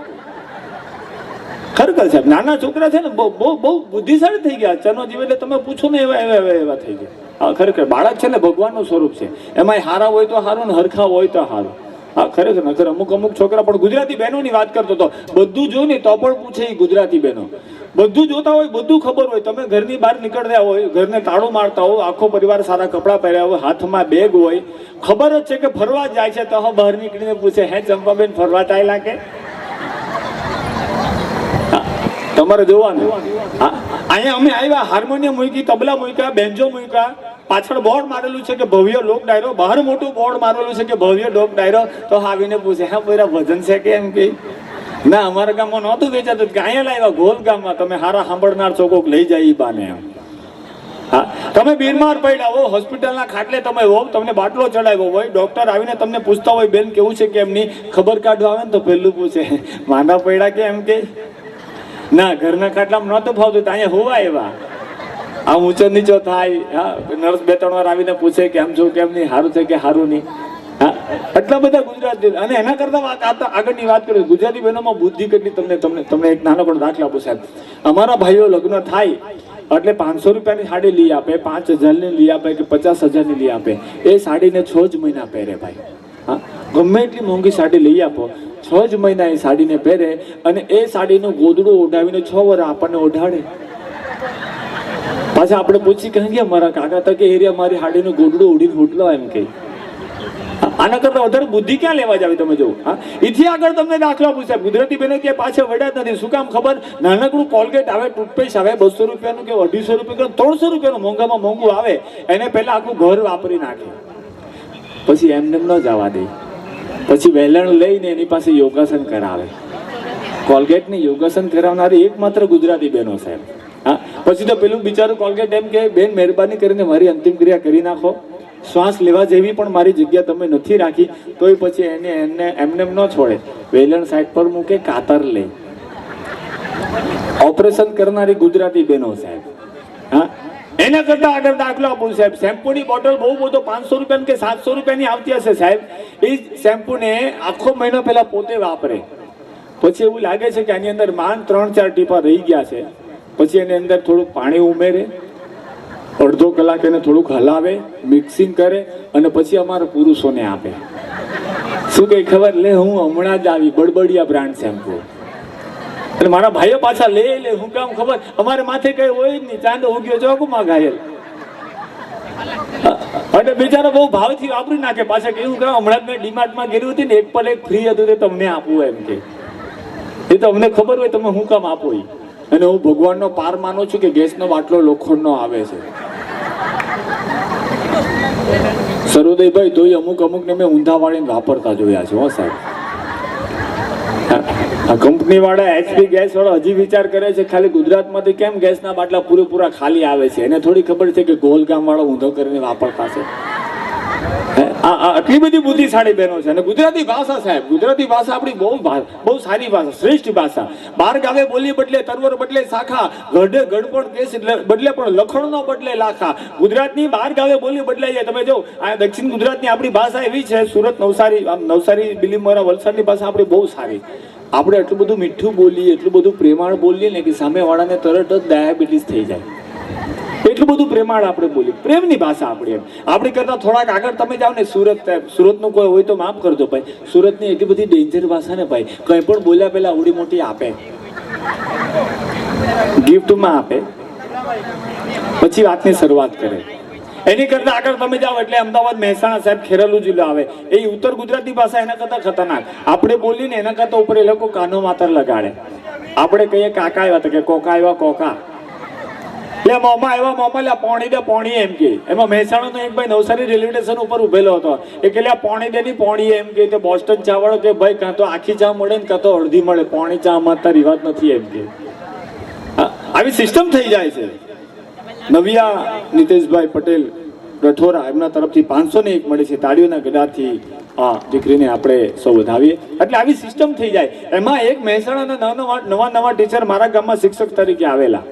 ખરેખર સાહેબ, નાના છોકરા છે ને બહુ બુદ્ધિશાળી થઈ ગયા. ચનો જીવ એટલે તમે પૂછો ને એવા થઈ ગયા. ખરેખર બાળક છે ને ભગવાનનું સ્વરૂપ છે. એમાં હારા હોય તો સારું ને હરખા હોય તો સારું. હા ખરેખર નખર અમુક છોકરા પણ ગુજરાતી બહેનોની વાત કરતો હતો, બધું જો ને તો પણ પૂછે એ ગુજરાતી બહેનો, બધું જોતા હોય, બધું ખબર હોય. તમે ઘરની બહાર નીકળતા હોય, ઘરને તાળું મારતા હો, આખો પરિવાર સારા કપડાં પહેર્યા હોય, હાથમાં બેગ હોય, ખબર જ છે કે ફરવા જાય છે, તો બહાર નીકળીને પૂછે, હે ચંપાબેન ફરવા ચાલ્યા કે? તમારે જોવાનું. અહીંયા અમે આવ્યા, હાર્મોનિયમ મૂકી, તબલા મૂક્યા, બેન્જો મૂક્યા, પાછળ બોર્ડ મારેલું છે કે ભવ્ય લોક ડાયરો, બહાર મોટું બોર્ડ મારેલું છે કે ભવ્ય લોક ડાયરો. તો આવીને પૂછે, હા બરા ભજન છે કે? એમ કે ના, અમારા ગામમાં નહોતું વેચાતું, કે અહીંયા લાવ્યા ગોલ ગામમાં, તમે હારા સાંભળનાર છો, કોક લઈ જાય ઈ બાને. એમ હા, તમે બીમાર પડ્યા હો, હોસ્પિટલના ખાટલે તમે હો, તમને બાટલો ચડાવ્યો હોય, ડોક્ટર આવીને તમને પૂછતા હોય, બેન કેવું છે કે એમની ખબર કાઢવા આવે ને તો પહેલું પૂછે, માંદા પડ્યા કે? એમ કે ના, ઘરના ખાટલામાં નહોતું ફાવતું, તો અહીંયા હોવા એવા. આ ઊંચો નીચો થાય. હા, નર્સ 2-3 વાર આવીને પૂછે કે આમ છો કેમ નહીં, સારું છે કે સારું નહીં. હા, એટલા બધા ગુજરાતી. અને એના કરતા આગળની વાત કરીએ, ગુજરાતી બહેનોમાં બુદ્ધિ કેટલી. તમને એક નાનો પણ દાખલા આપું સાહેબ. અમારા ભાઈઓ લગ્ન થાય એટલે 500 રૂપિયાની સાડી લઈ આપે, 5000ની લઈ આપે કે 50000ની લઈ આપે. એ સાડીને 6 જ મહિના પહેરે ભાઈ. હા, ગમે એટલી મોંઘી સાડી લઈ આપો, 6 જ મહિના એ સાડીને પહેરે, અને એ સાડીનું ગોદડું ઓઢાવીને 6 વાર આપણને ઓઢાડે. પાછા આપણે પૂછી કે મારા કાકા તો કે એરિયા મારી સાડીનું ગોદડું ઉડીને ફૂટલો એમ કે. આના કરતા વધારે બુદ્ધિ ક્યાં લેવા જાવી? તમે જો હા, એથી આગળ તમને દાખલા પૂછ્યા. ગુજરાતી બહેનો ક્યાંય પાછળ વડ્યા જ નથી. શું કામ ખબર? નાનકડું કોલગેટ આવે, ટૂથપેસ્ટ આવે, 200 રૂપિયાનું કે 250 રૂપિયા, 300 રૂપિયાનું મોંઘામાં મોંઘું આવે, એને પહેલા આખું ઘર વાપરી નાખે, પછી એમને ન જવા દે, પછી વેલણ લઈને એની પાસે યોગાસન કરાવે. કોલગેટની યોગાસન કરાવનારી એકમાત્ર ગુજરાતી બહેનો સાહેબ. હા, પછી તો પેલું બિચારું કોલગેટ એમ કે, બેન મહેરબાની કરીને મારી અંતિમ ક્રિયા કરી નાખો, શ્વાસ લેવા જેવી પણ મારી જગ્યા તમે નથી રાખી. તોય પછી એમને એમને ન છોડે, વેલણ સાઈડ પર મૂકે, કાતર લે. ઓપરેશન કરનારી ગુજરાતી બહેનો સાહેબ. હા, એના કરતા આગળ દાખલો આપું સાહેબ. શેમ્પૂની બોટલ બહુ બધો 500 રૂપિયાની કે 700 રૂપિયાની આવતી હશે સાહેબ. એ શેમ્પૂને આખો મહિનો પહેલા પોતે વાપરે, પછી એવું લાગે છે કે આની અંદર માંડ 3-4 ટીપા રહી ગયા છે, પછી એની અંદર થોડુંક પાણી ઉમેરે, અડધો કલાક એને થોડુંક હલાવે, મિક્સિંગ કરે, અને પછી અમારા પુરુષોને આપે. શું કઈ ખબર? લે હું હમણાં જ આવી બળબડિયા બ્રાન્ડ શેમ્પુ. અને મારા ભાઈઓ પાછા લે. હું કામ ખબર? અમારે માથે કઈ હોય જ નહીં, ચાંદો ઉગ્યો ચોકમાં ઘાયલ. અને બિચારો બહુ ભાવથી વાપરી નાખે. પાછા કે હું કામ, હમણાં જ મેં ડીમાર્ટમાં ગયેલી હતી ને, 1 પર 1 ફ્રી હતું, તે તમને આપવું એમ કે. એ તો અમને ખબર હોય તમે હું કામ આપો. અને હું ભગવાનનો પાર માનું છું કે ગેસનો બાટલો લોખંડનો આવે છે. સરોદયભાઈ તોય અમુક ને મેં ઊંધા વાળીને વાપરતા જોયા છે હો સાહેબ. આ કંપની વાળા HP ગેસ વાળા હજી વિચાર કરે છે ખાલી ગુજરાતમાંથી કેમ ગેસના બાટલા પૂરેપૂરા ખાલી આવે છે. એને થોડી ખબર છે કે ગોલગામ વાળો ઊંધો કરીને વાપરતા છે. આટલી બધી બુદ્ધિશાળી બહેનો છે. અને ગુજરાતી ભાષા સાહેબ, ગુજરાતી ભાષા આપણી બહુ સારી ભાષા, શ્રેષ્ઠ ભાષા. 12 ગાવે બોલી બદલે તરવર બદલે શાખા, ગઢે ગઢપણ કેસ બદલે પણ લખણ નો બદલે લાખા. ગુજરાતની 12 ગાવે બોલી બદલાઈ જાય. તમે જો આ દક્ષિણ ગુજરાતની આપણી ભાષા એવી છે, સુરત, નવસારી, બિલીમોરા, વલસાડની ભાષા આપણી બહુ સારી. આપણે એટલું બધું મીઠું બોલીએ, એટલું બધું પ્રેમાળ બોલીએ ને કે સામે વાળાને તરત જ ડાયાબિટીસ થઈ જાય. એટલું બધું પ્રેમાળ આપણે બોલીએ, પ્રેમની ભાષા આપણી. એમ આપણી કરતા થોડાક આગળ તમે જાઓ ને, સુરતનું કોઈ હોય તો માફ કરજો ભાઈ, સુરતની એટલી બધી ડેન્જર ભાષા ને ભાઈ, કંઈ પણ બોલ્યા પહેલા આવડી મોટી આપે, ગિફ્ટમાં આપે, પછી વાતની શરૂઆત કરે. એની કરતા આગળ તમે જાઓ એટલે અમદાવાદ, મહેસાણા સાહેબ, ખેરાલુ જિલ્લો આવે. એ ઉત્તર ગુજરાતી ભાષા એના કરતા ખતરનાક. આપણે બોલીને એના કરતા ઉપર એ લોકો કાનો માતર લગાડે. આપણે કહીએ કાકા આવ્યા તો કે કોકા આવ્યા, કોકા. એટલે મોમાં આવ્યા, મોમાં લ્યા પોણી દે, પોણી એમ કે. એમાં મહેસાણાનો એક ભાઈ નવસારી રેલવે સ્ટેશન ઉપર ઉભેલો હતો. એ કે લ્યા પોણી દે ની પોણી એમ કે. બોસ્ટન ચા વાળો કે ભાઈ કાં તો આખી ચા મળે ને કાં તો અડધી મળે, પોણી ચા અમારતા રિવાજ નથી એમ કે. આવી સિસ્ટમ થઈ જાય છે. નવિયા નીતેશભાઈ પટેલ રઠોરા, એમના તરફથી 501 મળે છે. તાળીઓના ગદાથી આ દીકરીને આપણે સૌ વધાવીએ. એટલે આવી સિસ્ટમ થઈ જાય. એમાં એક મહેસાણાના નવા ટીચર મારા ગામમાં શિક્ષક તરીકે આવેલા.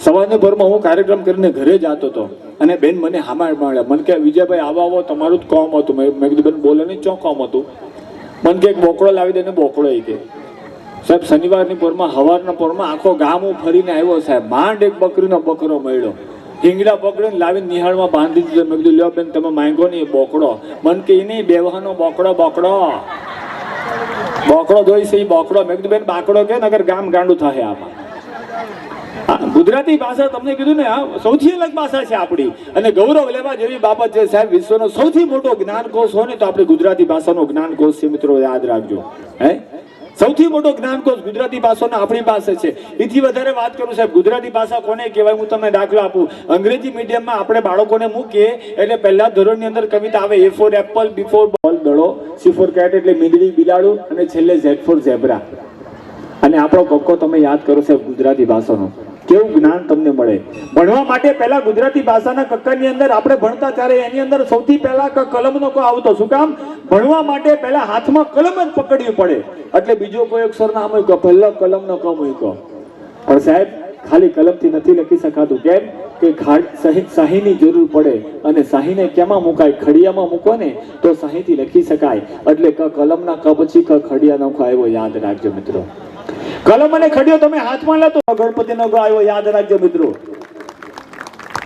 સવારની ભરમાં હું કાર્યક્રમ કરીને ઘરે જતો હતો અને બેન મને હામાં મળ્યા. મને કે વિજયભાઈ આવો તમારું જ કોમ હતું. મેં કીધું બેન બોલે નહીં, ચો કોમ હતું? મને કે એક બોકડો લાવી દે ને. બોકડો એ કે સાહેબ સવારની પોરમાં આખો ગામ હું ફરીને આવ્યો સાહેબ. માંડ એક બકરીનો બકરો મળ્યો. હિંગડા પકડીને લાવીને નિહાળમાં બાંધી દીધો. મેં કીધું લ્યો બેન તમે માંગો નહીં એ બોકડો. મન કે નહીં બેવાનો બોકડો જોઈ છે એ બોકડો. મેં કીધું બેન બાકડો કે નગર ગામ ગાંડું થાય આમાં. ગુજરાતી ભાષા તમને કીધું ને સૌથી અલગ ભાષા છે આપણી અને ગૌરવ લેવા જેવી બાબત છે સાહેબ. વિશ્વનો સૌથી મોટો જ્ઞાનકોશ હોય ને તો આપણે ગુજરાતી ભાષાનો જ્ઞાનકોશ છે મિત્રો, યાદ રાખજો. હે સૌથી મોટો જ્ઞાનકોશ ગુજરાતી ભાષાનો આપણી પાસે છે. એથી વધારે વાત કરું સાહેબ, ગુજરાતી ભાષા કોને કહેવાય હું તમને દાખલો આપું. અંગ્રેજી મીડિયમમાં આપણે બાળકોને મૂકીએ એટલે પહેલા ધોરણની અંદર કવિતા આવે A for apple, B for ball દડો, C for cat એટલે મીંડળી બિલાડું અને છેલ્લે Z for zebra. અને આપણો કક્કો તમે યાદ કરો સાહેબ ગુજરાતી ભાષાનો, કેવું જ્ઞાન તમને મળે. ભણવા માટે પહેલા ગુજરાતી ભાષાના કક્કાની અંદર આપણે ભણતા ત્યારે એની અંદર સૌથી પહેલા કલમનો ક આવતો. શું કામ? ભણવા માટે પહેલા હાથમાં કલમ જ પકડવી પડે એટલે બીજો કોઈ અક્ષર ના મૂક્યો, પહેલો કલમનો ક મૂક્યો. પણ સાહેબ ખાલી કલમથી નથી લખી શકાતું. કેમ કે શાહીની જરૂર પડે અને શાહીને કેમાં મુકાય? ખડિયામાં મૂકો ને તો શાહીથી લખી શકાય. એટલે કલમના ક પછી ખડિયાનો ક આવ્યો, યાદ રાખજો મિત્રો. કલમ અને ખડિયો તમે હાથમાં લેતો ગણપતિનો ગ આવ્યો, યાદ રાખજો મિત્રો.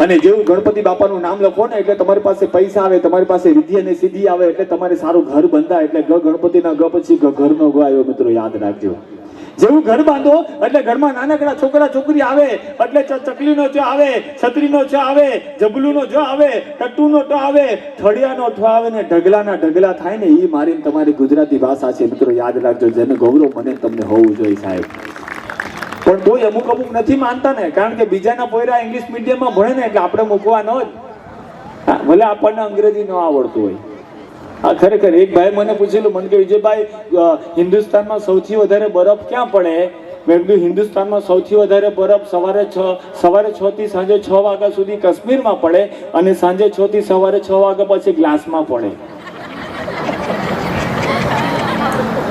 અને જેવું ગણપતિ બાપાનું નામ લખો ને એટલે તમારી પાસે પૈસા આવે, તમારી પાસે રિદ્ધિ અને સિદ્ધિ આવે, એટલે તમારે સારું ઘર બંધાય. એટલે ગણપતિના ગ પછી ઘરનો ગ આવ્યો મિત્રો, યાદ રાખજો. જેવું ઘર બાંધો એટલે ઘરમાં નાનકડા છોકરા છોકરી આવે એટલે ચકલીનો ચ આવે, છત્રીનો ચ આવે, જબલુનો જ આવે, ટટ્ટુનો ટ આવે, થળિયાનો ઠ આવે ને ઢગલાના ઢગલા થાય ને એ મારી તમારી ગુજરાતી ભાષા છે મિત્રો, યાદ રાખજો. જેને ગૌરવ મને તમને હોવું જોઈએ સાહેબ. પણ તોય અમુક નથી માનતા ને, કારણ કે બીજાના પોયરા ઇંગ્લિશ મીડિયમમાં ભણે ને એટલે આપણે મૂકવાનો જ. ભલે આપણને અંગ્રેજી ન આવડતું હોય. હા ખરેખર એક ભાઈ મને પૂછેલું, મને કે વિજયભાઈ હિન્દુસ્તાનમાં સૌથી વધારે બરફ ક્યાં પડે? મેં કીધું હિન્દુસ્તાનમાં સૌથી વધારે બરફ સવારે 6 થી સાંજે 6 વાગ્યા સુધી કાશ્મીરમાં પડે અને સાંજે 6 થી સવારે 6 વાગ્યા પછી ગ્લાસમાં પડે.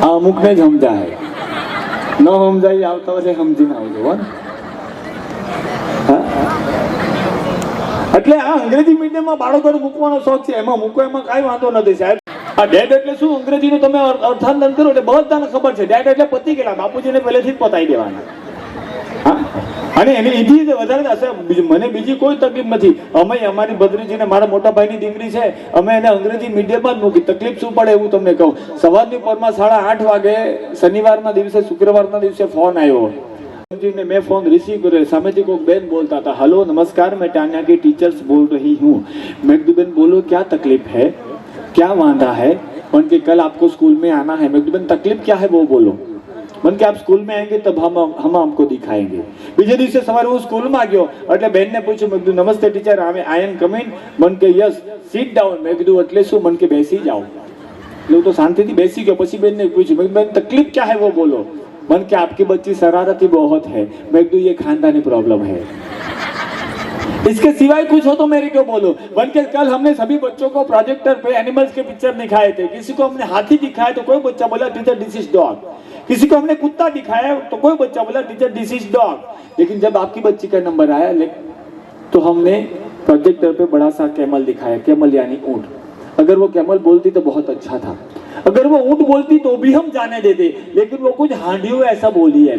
આ અમુકને જ સમજાય, ન સમજાય આવતા વર્ષે સમજીને આવજો. એટલે આ અંગ્રેજી મીડિયમમાં બાળકોને મૂકવાનો શોખ છે, એમાં મૂકો એમાં કાંઈ વાંધો નથી સાહેબ. આ ડેડ એટલે શું અંગ્રેજીનું તમે અર્થાંતર કરો એટલે બધાને ખબર છે. ડેડ એટલે પતી ગયેલા, બાપુજીને પહેલેથી જ પતાવી દેવાના. અને એની વધારે મને બીજી કોઈ તકલીફ નથી. અમે અમારી ભદ્રીજીને મારા મોટા ભાઈની દીકરી છે, અમે એને અંગ્રેજી મીડિયમમાં જ મૂકી. તકલીફ શું પડે એવું તમને કહું. સવારની પોરમાં 8:30 વાગે શનિવારના દિવસે શુક્રવારના દિવસે ફોન આવ્યો. मैं फोन रिसीव करे, सामने को बेन बोलता था, हेलो नमस्कार मैं टानिया की टीचर्स बोल रही हूँ. मैं बेन बोलो क्या तकलीफ है, क्या वांधा है? मन के कल आपको स्कूल में आना है. मैं बेन तकलीफ क्या है वो बोलो. मन के आप स्कूल में आएंगे तब हम आपको दिखाएंगे. બીજે દિવસે સવારે હું સ્કૂલમાં ગયો એટલે બેનને પૂછ્યું, મેં કીધું નમસ્તે ટીચર, આઈ એમ કમિંગ. મન કે યસ સીટ ડાઉન. મેં કીધું એટલે શું? મન કે બેસી જાઓ. એટલે હું તો શાંતિથી બેસી ગયો. પછી બેનને પૂછ્યું, મેં બેન તકલીફ क्या है वो बोलो. मन के आपकी बच्ची शरारती बहुत है. मैं कह ये खानदानी प्रॉब्लम है, इसके सिवाय कुछ हो तो मेरे को बोलो. मन के कल हमने सभी बच्चों को प्रोजेक्टर पे एनिमल्स के पिक्चर दिखाए थे. किसी को हमने हाथी दिखाया तो कोई बच्चा बोला टीचर दिस इज डॉग. किसी को हमने कुत्ता दिखाया तो कोई बच्चा बोला टीचर दिस इज डॉग. लेकिन जब आपकी बच्ची का नंबर आया तो हमने प्रोजेक्टर पे बड़ा सा कैमल दिखाया. कैमल यानी ऊंट. अगर वो कैमल बोलती तो बहुत अच्छा था, अगर वो ऊंट बोलती तो भी हम जाने देते, लेकिन वो कुछ हांडियों ऐसा बोली है.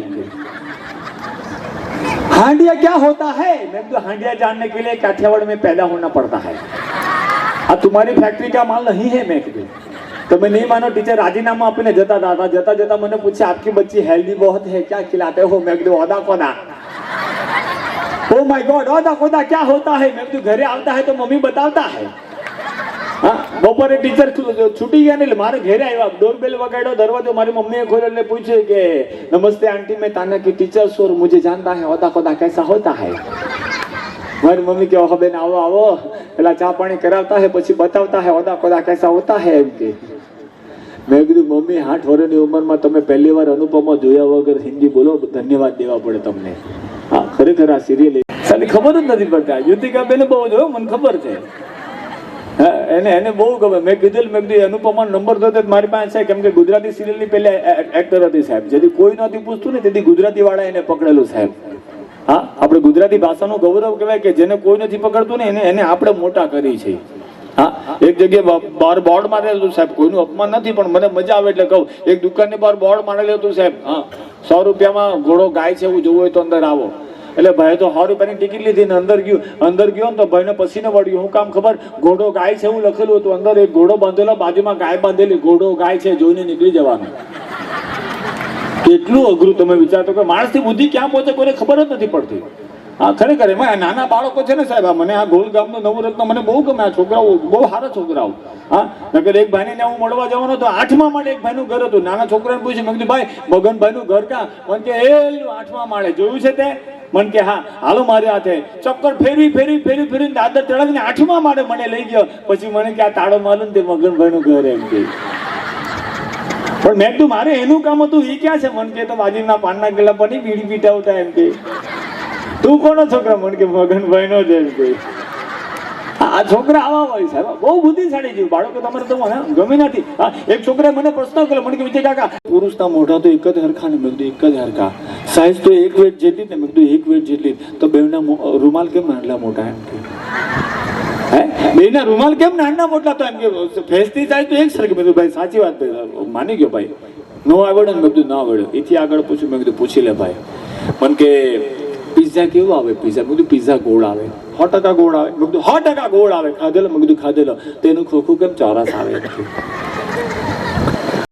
हांडिया क्या होता है? मैं तो हांडिया जानने के लिए काठियावाड़ में पैदा होना पड़ता है. अब तुम्हारी फैक्ट्री का माल नहीं है. मैं कभी तो मैं नहीं मानो टीचर राजीनामा अपने जता मैंने पूछा आपकी बच्ची हेल्दी बहुत है, क्या खिलाते हो? मैं कभी ओदा कोदा. ओ माय गॉड, ओदा कोदा क्या होता है? मैं घरे आता है तो मम्मी बताता है. બપોરે ટીચર છૂટી ગયા ને એટલે મારે ઘરે આવ્યા, ડોરબેલ વગાડ્યો, દરવાજો મારી મમ્મીએ ખોલ્યો એટલે પૂછ્યું કે નમસ્તે આંટી મેં તાના की टीचर और मुझे जानता है ओदा कोदा कैसा होता है. મારી મમ્મી કે ઓહો બેન આવો આવો, પેલા ચા પાણી કરાવતા है પછી બતાવતા है ओदा कोदा कैसा होता है એમ કે. મેં કીધું મમ્મી 8 વર્ષની ઉંમરમાં તમે પહેલી વાર અનુપમા જોયા વગર હિન્દી બોલો, ધન્યવાદ દેવા પડે તમને. હા ખરેખર આ સિરિયલ સાલી ખબર જ નથી પડતા. યુતિકા બેને બહુ જોયો, મને ખબર છે. એને બહુ ગમે. મેં કીધું અનુપમા નંબર તો મારી પાસે છે, કેમ કે ગુજરાતી સિરિયલની પહેલે એક્ટર હતી સાહેબ. જેથી કોઈ નથી પૂછતું ને તેથી ગુજરાતી વાળા એને પકડેલું સાહેબ. હા આપણે ગુજરાતી ભાષાનું ગૌરવ કહેવાય કે જેને કોઈ નથી પકડતું ને એને આપણે મોટા કરી છે. હા એક જગ્યાએ બહાર બોર્ડ મારેલું સાહેબ, કોઈનું અપમાન નથી પણ મને મજા આવે એટલે કહું. એક દુકાનની બહાર બોર્ડ મારેલું હતું સાહેબ, હા 100 રૂપિયામાં ઘોડો ગાય છે એવું જોવું હોય તો અંદર આવો. એટલે ભાઈ તો 100 રૂપિયાની ટિકિટ લીધી ને અંદર ગયો ને તો ભાઈને પસીને વળ્યું. હું કામ ખબર, ઘોડો ગાય છે એવું લખેલું હતું. અંદર એક ઘોડો બાંધેલો, બાજુમાં ગાય બાંધેલી. ઘોડો ગાય છે જોઈને નીકળી જવાનું. કેટલું અઘરું તમે વિચારતો કે માણસની બુદ્ધિ ક્યાં પહોંચે કોઈને ખબર જ નથી પડતી. હા ખરેખર એમાં આ નાના બાળકો છે ને સાહેબ, મને આ ગોલ ગામનો નવરત્ન મને બહુ ગમે. આ છોકરાઓ બહુ સારા છોકરાઓ. હા નકર એક ભાઈને હું મળવા જવાનો તો 8મા માળે એક ભાઈનું ઘર હતું. નાના છોકરાને પૂછ્યું, મેં કીધું ભાઈ મગનભાઈનું ઘર ક્યાં? મને કે એ 8મા માળે. જોયું છે તે? મને કે હા હાલો મારી હાથે. ચક્કર ફેરવી દાદર ચડાવીને 8મા માળે મને લઈ ગયો. પછી મને કે આ તાળો મારું ને તે મગનભાઈનું ઘર એમ કે. પણ મેં કીધું મારે એનું કામ હતું, એ ક્યાં છે? મને કે તો બાજુના પાનના ગલા પર બીડી પીટાવતા એમ કે. તું કોનો છોકરા? મને કે મગનભાઈ નો જ એમ કે. આ છોકરા આવા હોય સાહેબ, બહુ બુદ્ધિશાળી જીવ. બાળકો તમારે તો ગમે નથી. હા એક છોકરાએ મને પ્રશ્ન કર્યો, મને કે વિજય કાકા પુરુષના મોઢા તો એક જ હરખા ને? મેં કીધું એક જ હરખા. સાઈઝ તો એક વેટ જેટલી ને? મેં કીધું એક વેટ જેટલી. તો બેવના રૂમાલ કેમ નાના મોટા એમ કે? બેના રૂમાલ કેમ નાના મોટા? તો એમ કે ફેસની સાઈઝ તો એક સરખી. મેં કીધું ભાઈ સાચી વાત ભાઈ, માની ગયો ભાઈ. નો આવડે ને? મેં કીધું ના આવડ્યો. એથી આગળ પૂછ્યું, મેં કીધું પૂછી લે ભાઈ. મને કે પિઝા કેવું આવે? પિઝા મેં કીધું પિઝા ગોળ આવે. 100% ગોળ આવે? મેં કીધું 100% ગોળ આવે. ખાધેલો? મેં કીધું ખાધેલો. તેનું ખોખું કેમ ચોરસ આવે?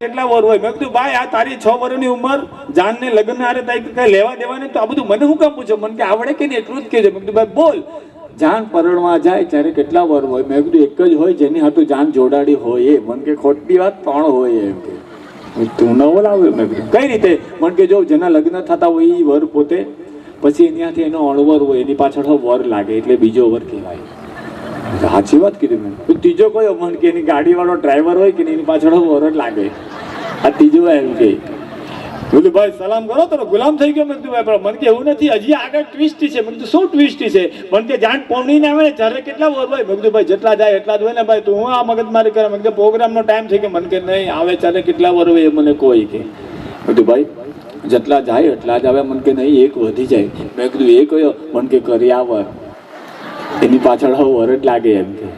કેટલા વર હોય? મેં કીધું ભાઈ આ તારી 6 વર્ષની ઉંમર, જાનને લગ્ન આરે તારી કઈ લેવા દેવા તો આ બધું મને હું કામ પૂછો? મને કે આવડે કે નહીં એટલું જ કહેજો. મેં કીધું ભાઈ બોલ. જાન પરણવા જાય ત્યારે કેટલા વર હોય? મેં કીધું એક જ હોય જેની હાથું જાન જોડાડી હોય એ. મને કે ખોટી વાત 3 હોય એમ કે. તું નવો લાવ્યો? મેં કીધું કઈ રીતે? મને કે જો જેના લગ્ન થતા હોય એ વર પોતે, પછી એની હાથે એનો અણવર હોય એની પાછળ વર લાગે એટલે બીજો વર કહેવાય. સાચી વાત કીધી મેં. ત્રીજો કયો? મને કે એની ગાડી વાળો ડ્રાઈવર હોય કે એની પાછળ વર જ લાગે. આ ત્રીજો એમ કે. બોલું ભાઈ સલામ કરો તો ગુલામ થઈ ગયો. મેં કીધું ભાઈ મને કે એવું નથી, હજી આગળ ટ્વિસ્ટ છે. મેં કીધું શું ટ્વિસ્ટ છે? મને કે જાણ પોણીને આવે ને ત્યારે કેટલા વર હોય? મેં કીધું ભાઈ જેટલા જાય એટલા જ હોય ને ભાઈ. તું હું આ મગજમારી કરે? મેં કીધું પ્રોગ્રામનો ટાઈમ થઈ ગયો. મને કે નહીં આવે ત્યારે કેટલા વર હોય એ મને કોઈ કે. મેં કીધું ભાઈ જેટલા જાય એટલા જ આવે. મને કે નહીં એક વધી જાય. મેં કીધું એ કયો? મને કે કર્યાવર, એની પાછળ વર જ લાગે એમ કે.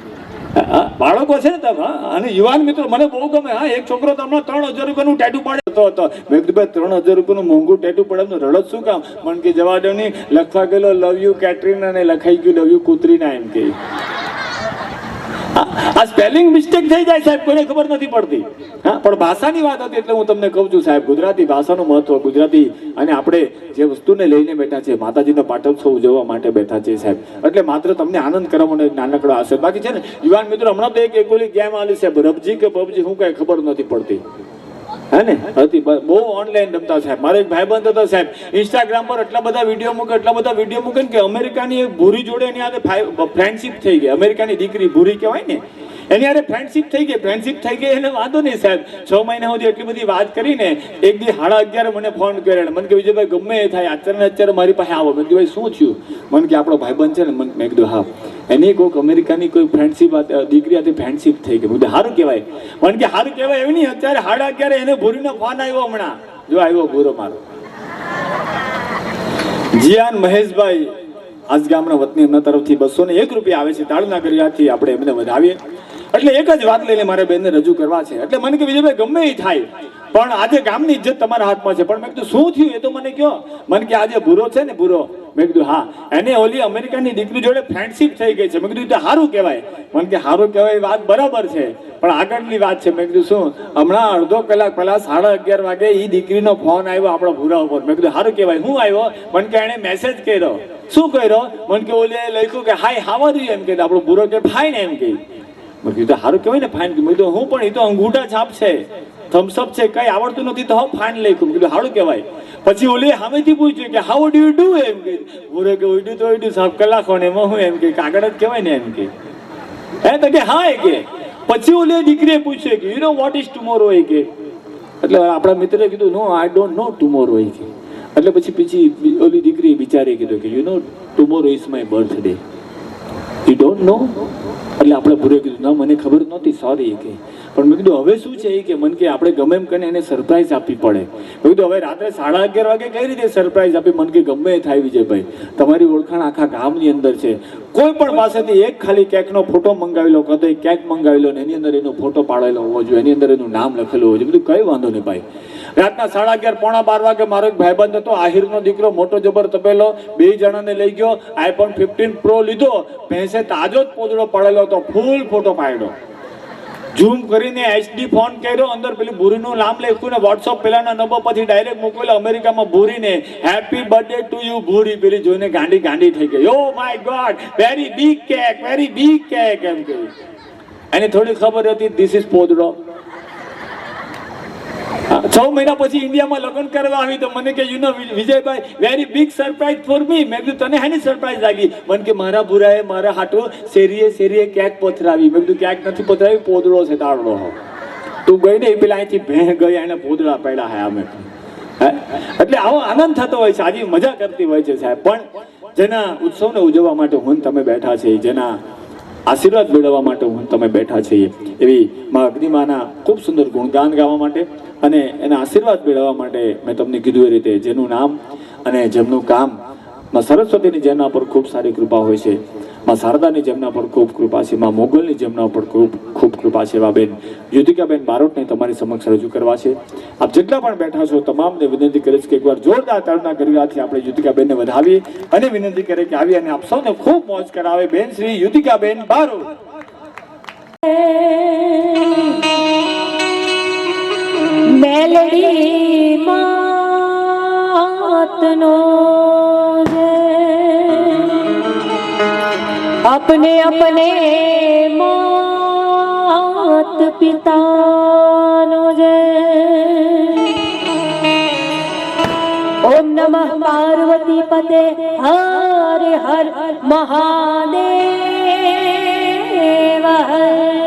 બાળકો છે ને તમે અને યુવાન મિત્રો મને બહુ ગમે. હા એક છોકરો તમને 3000 રૂપિયાનું ટેટુ પાડતો હતો. મેં કીધું ભાઈ 3000 રૂપિયાનું મોંઘું ટેટુ પડે રડત શું કામ? મને કે જવા દો નહીં, લખવા ગયેલો લવ યુ કેટરીના ને લખાઈ ગયું લવ યુ કુતરીના એમ કે. આ સ્પેલિંગ મિસ્ટેક થઈ જાય સાહેબ, કોઈને ખબર નથી પડતી. હા પણ ભાષાની વાત હતી એટલે હું તમને કહું છું સાહેબ, ગુજરાતી ભાષાનું મહત્વ, ગુજરાતી અને આપણે જે વસ્તુને લઈને બેઠા છે, માતાજીનો પાટોત્સવ ઉજવવા માટે બેઠા છે સાહેબ, એટલે માત્ર તમને આનંદ કરવાનો નાનકડો આશય. બાકી છે ને યુવાન મિત્રો હમણાં તો એક ઓલી ગેમ આલી છે રબજી કે પબજી, હું કઈ ખબર નથી પડતી હે ને હતી, બહુ ઓનલાઈન રમતા સાહેબ. મારો એક ભાઈબંધ હતો સાહેબ, ઇન્સ્ટાગ્રામ પર એટલા બધા વિડીયો મૂકે કે અમેરિકાની એક ભૂરી જોડે એની હાથે ફ્રેન્ડશિપ થઈ ગઈ. અમેરિકાની દીકરી ભૂરી કહેવાય ને, એની હારે ફ્રેન્ડશિપ થઈ ગઈ એને વાંધો નહીં સાહેબ. 6 મહિના સુધી એટલી બધી વાત કરીને એક દી 11:30 મને ફોન કર્યો. મને કે વિજયભાઈ ગમે એ થાય અત્યારે મારી પાસે આવો. મેં કીધું ભાઈ શું થયું? મને કે આપણો ભાઈબંધ છે ને. મેં કીધું હા, એની કોઈક અમેરિકાની કોઈ ફ્રેન્ડશિપ દીકરી હતી, ફ્રેન્ડશિપ થઈ ગઈ. બધું સારું કહેવાય. મને કે સારું કહેવાય એવું નહીં, અત્યારે 11:30 એને ભૂરીનો ફોન આવ્યો હમણાં. જો આવ્યો ભૂરો મારો જીયાન મહેશભાઈ આજ ગામના વતની, એમના તરફથી 201 રૂપિયા આવે છે. તાળના કર્યાથી આપણે એમને વધાવીએ. એટલે એક જ વાત લઈને મારે બેનને રજૂ કરવા છે. એટલે મને કે વિજયભાઈ ગમે એ થાય પણ આજે ગામની ઇજ્જત તમારા હાથમાં છે. પણ મેં કીધું શું થયું એ તો મને કહો. મને કે આજે ભૂરો છે ને ભૂરો, મેં કીધું હા, એને ઓલી અમેરિકાની દીકરી જોડે ફ્રેન્ડશિપ થઈ ગઈ છે. મેં કીધું તો સારું કહેવાય. મને કે સારું કહેવાય વાત બરાબર છે પણ આગળની વાત છે. મેં કીધું શું? હમણાં અડધો કલાક પહેલા 11:30 વાગે એ દીકરીનો ફોન આવ્યો આપણા ભૂરા ઉપર. મેં કીધું સારું કહેવાય. હું આવ્યો? મને કે એને મેસેજ કર્યો. શું કર્યો? મને કે ઓલે લખ્યું કે હાય હાવ આર યુ એમ કે. આપણો ભૂરો કે ફાઈન એમ કે. મેં કીધું સારું કહેવાય ને ફાઈન. મેં કીધું હું પણ એ તો અંગૂઠા છાપ છે, થમ્સઅપ છે, કઈ આવડતું નથી તો ફાઈન લખ્યું. મેં કીધું સારું કહેવાય. પછી ઓલી સામેથી પૂછ્યું કે હાઉ ડુ યુ ડુ એમ કે. ભૂરો કે ઉડ્યું તો ઉડ્યું સાહેબ કલાક ને એમાં હું એમ કે કાગળ જ કહેવાય ને એમ કે. હે તો કે હા એ કે. પછી ઓલી દીકરીએ પૂછ્યું કે you know what is tomorrow એ કે. એટલે આપણા મિત્રે કીધું નો આઈ ડોન્ટ નો ટુમોરો એ કે. એટલે પછી ઓલી દીકરી બિચારી કીધું કે you no tomorrow is my birthday, you don't know. એટલે આપણે ભૂરે કીધું ના મને ખબર નહોતી, સોરી કે. પણ મેં કીધું હવે શું છે એ કે મને કે આપણે ગમે એમ કરીને એને સરપ્રાઈઝ આપવી પડે. મેં કીધું હવે રાત્રે 11:30 વાગે કઈ રીતે સરપ્રાઈઝ આપી? મને કે ગમે એ થાય વિજયભાઈ, તમારી ઓળખાણ આખા ગામની અંદર છે. કોઈ પણ પાસેથી એક ખાલી કેકનો ફોટો મંગાવી લો, કાં તો એક કેક મંગાવી લો ને એની અંદર એનો ફોટો પાડેલો હોવો જોઈએ, એની અંદર એનું નામ લખેલું હોવું જોઈએ. બધું કઈ વાંધો નહીં ભાઈ. રાતના 11:30 પોણા 12 વાગે મારો એક ભાઈબંધ હતો, આહિરનો દીકરો, મોટો જબર તપેલો, 2 જણાને લઈ ગયો, iPhone 15 Pro લીધો, ભેંસે તાજો જ પોદળો પડેલો હતો, ફૂલ ફોટો પાડ્યો, ઝૂમ કરીને HD ફોન કર્યો, અંદર પેલી ભૂરીનું નામ લખ્યું ને WhatsApp પેલાના નંબર પરથી ડાયરેક્ટ મોકલેલો અમેરિકામાં ભૂરીને, happy birthday to you Bhuri. પેલી જોઈને ગાંડી થઈ ગઈ, oh my God, very big cake, very big cake એમ કહ્યું. એને થોડી ખબર હતી ધીસ ઇઝ પોદળો. 6 મહિના પછી ઇન્ડિયામાં લગ્ન કરવા આવી તો મને કે you no Vijaybhai, very big surprise for me. મેં કીધું તને હેની સરપ્રાઈઝ લાગી? મને કે મારા ભૂરાએ મારા હાટું શેરીએ કેક પથરાવી. મેં કીધું કેક નથી પથરાવી, પોદળો છે તાળનો. તું ગઈ ને પેલા અહીંથી ભેં ગઈ, એને પોદળા પડ્યા હે અમે. એટલે આવો આનંદ થતો હોય છે, આજે મજા કરતી હોય છે સાહેબ. પણ જેના ઉત્સવને ઉજવવા માટે હું તમે બેઠા છે, જેના આશીર્વાદ મેળવવા માટે હું તમે બેઠા છીએ, એવી મા અગ્નિમાના ખૂબ સુંદર ગુણગાન ગાવા માટે અને એના આશીર્વાદ મેળવવા માટે મેં તમને કીધું એ રીતે જેનું નામ અને જેમનું કામ માં સરસ્વતીની જેમના પર ખૂબ સારી કૃપા હોય છે, માં શારદાની જેમના પર ખૂબ કૃપા છે, માં મોગલની જેમના પર ખૂબ કૃપા છે, એવા બેન યુતિકાબેન બારોટને તમારી સમક્ષ રજૂ કરવા છે. આપ જેટલા પણ બેઠા છો તમામને વિનંતી કરીશ કે એકવાર જોરદાર તાળના ગરબાથી આપણે યુતિકાબેનને વધાવીએ અને વિનંતી કરીએ કે આવી અને આપ સૌને ખૂબ મોજ કરાવે બેન શ્રી યુતિકાબેન બારોટ. મેલડી માતનો अपने अपने मात पिता जय. ओम नमः पार्वती पते हर हर महादेव हर.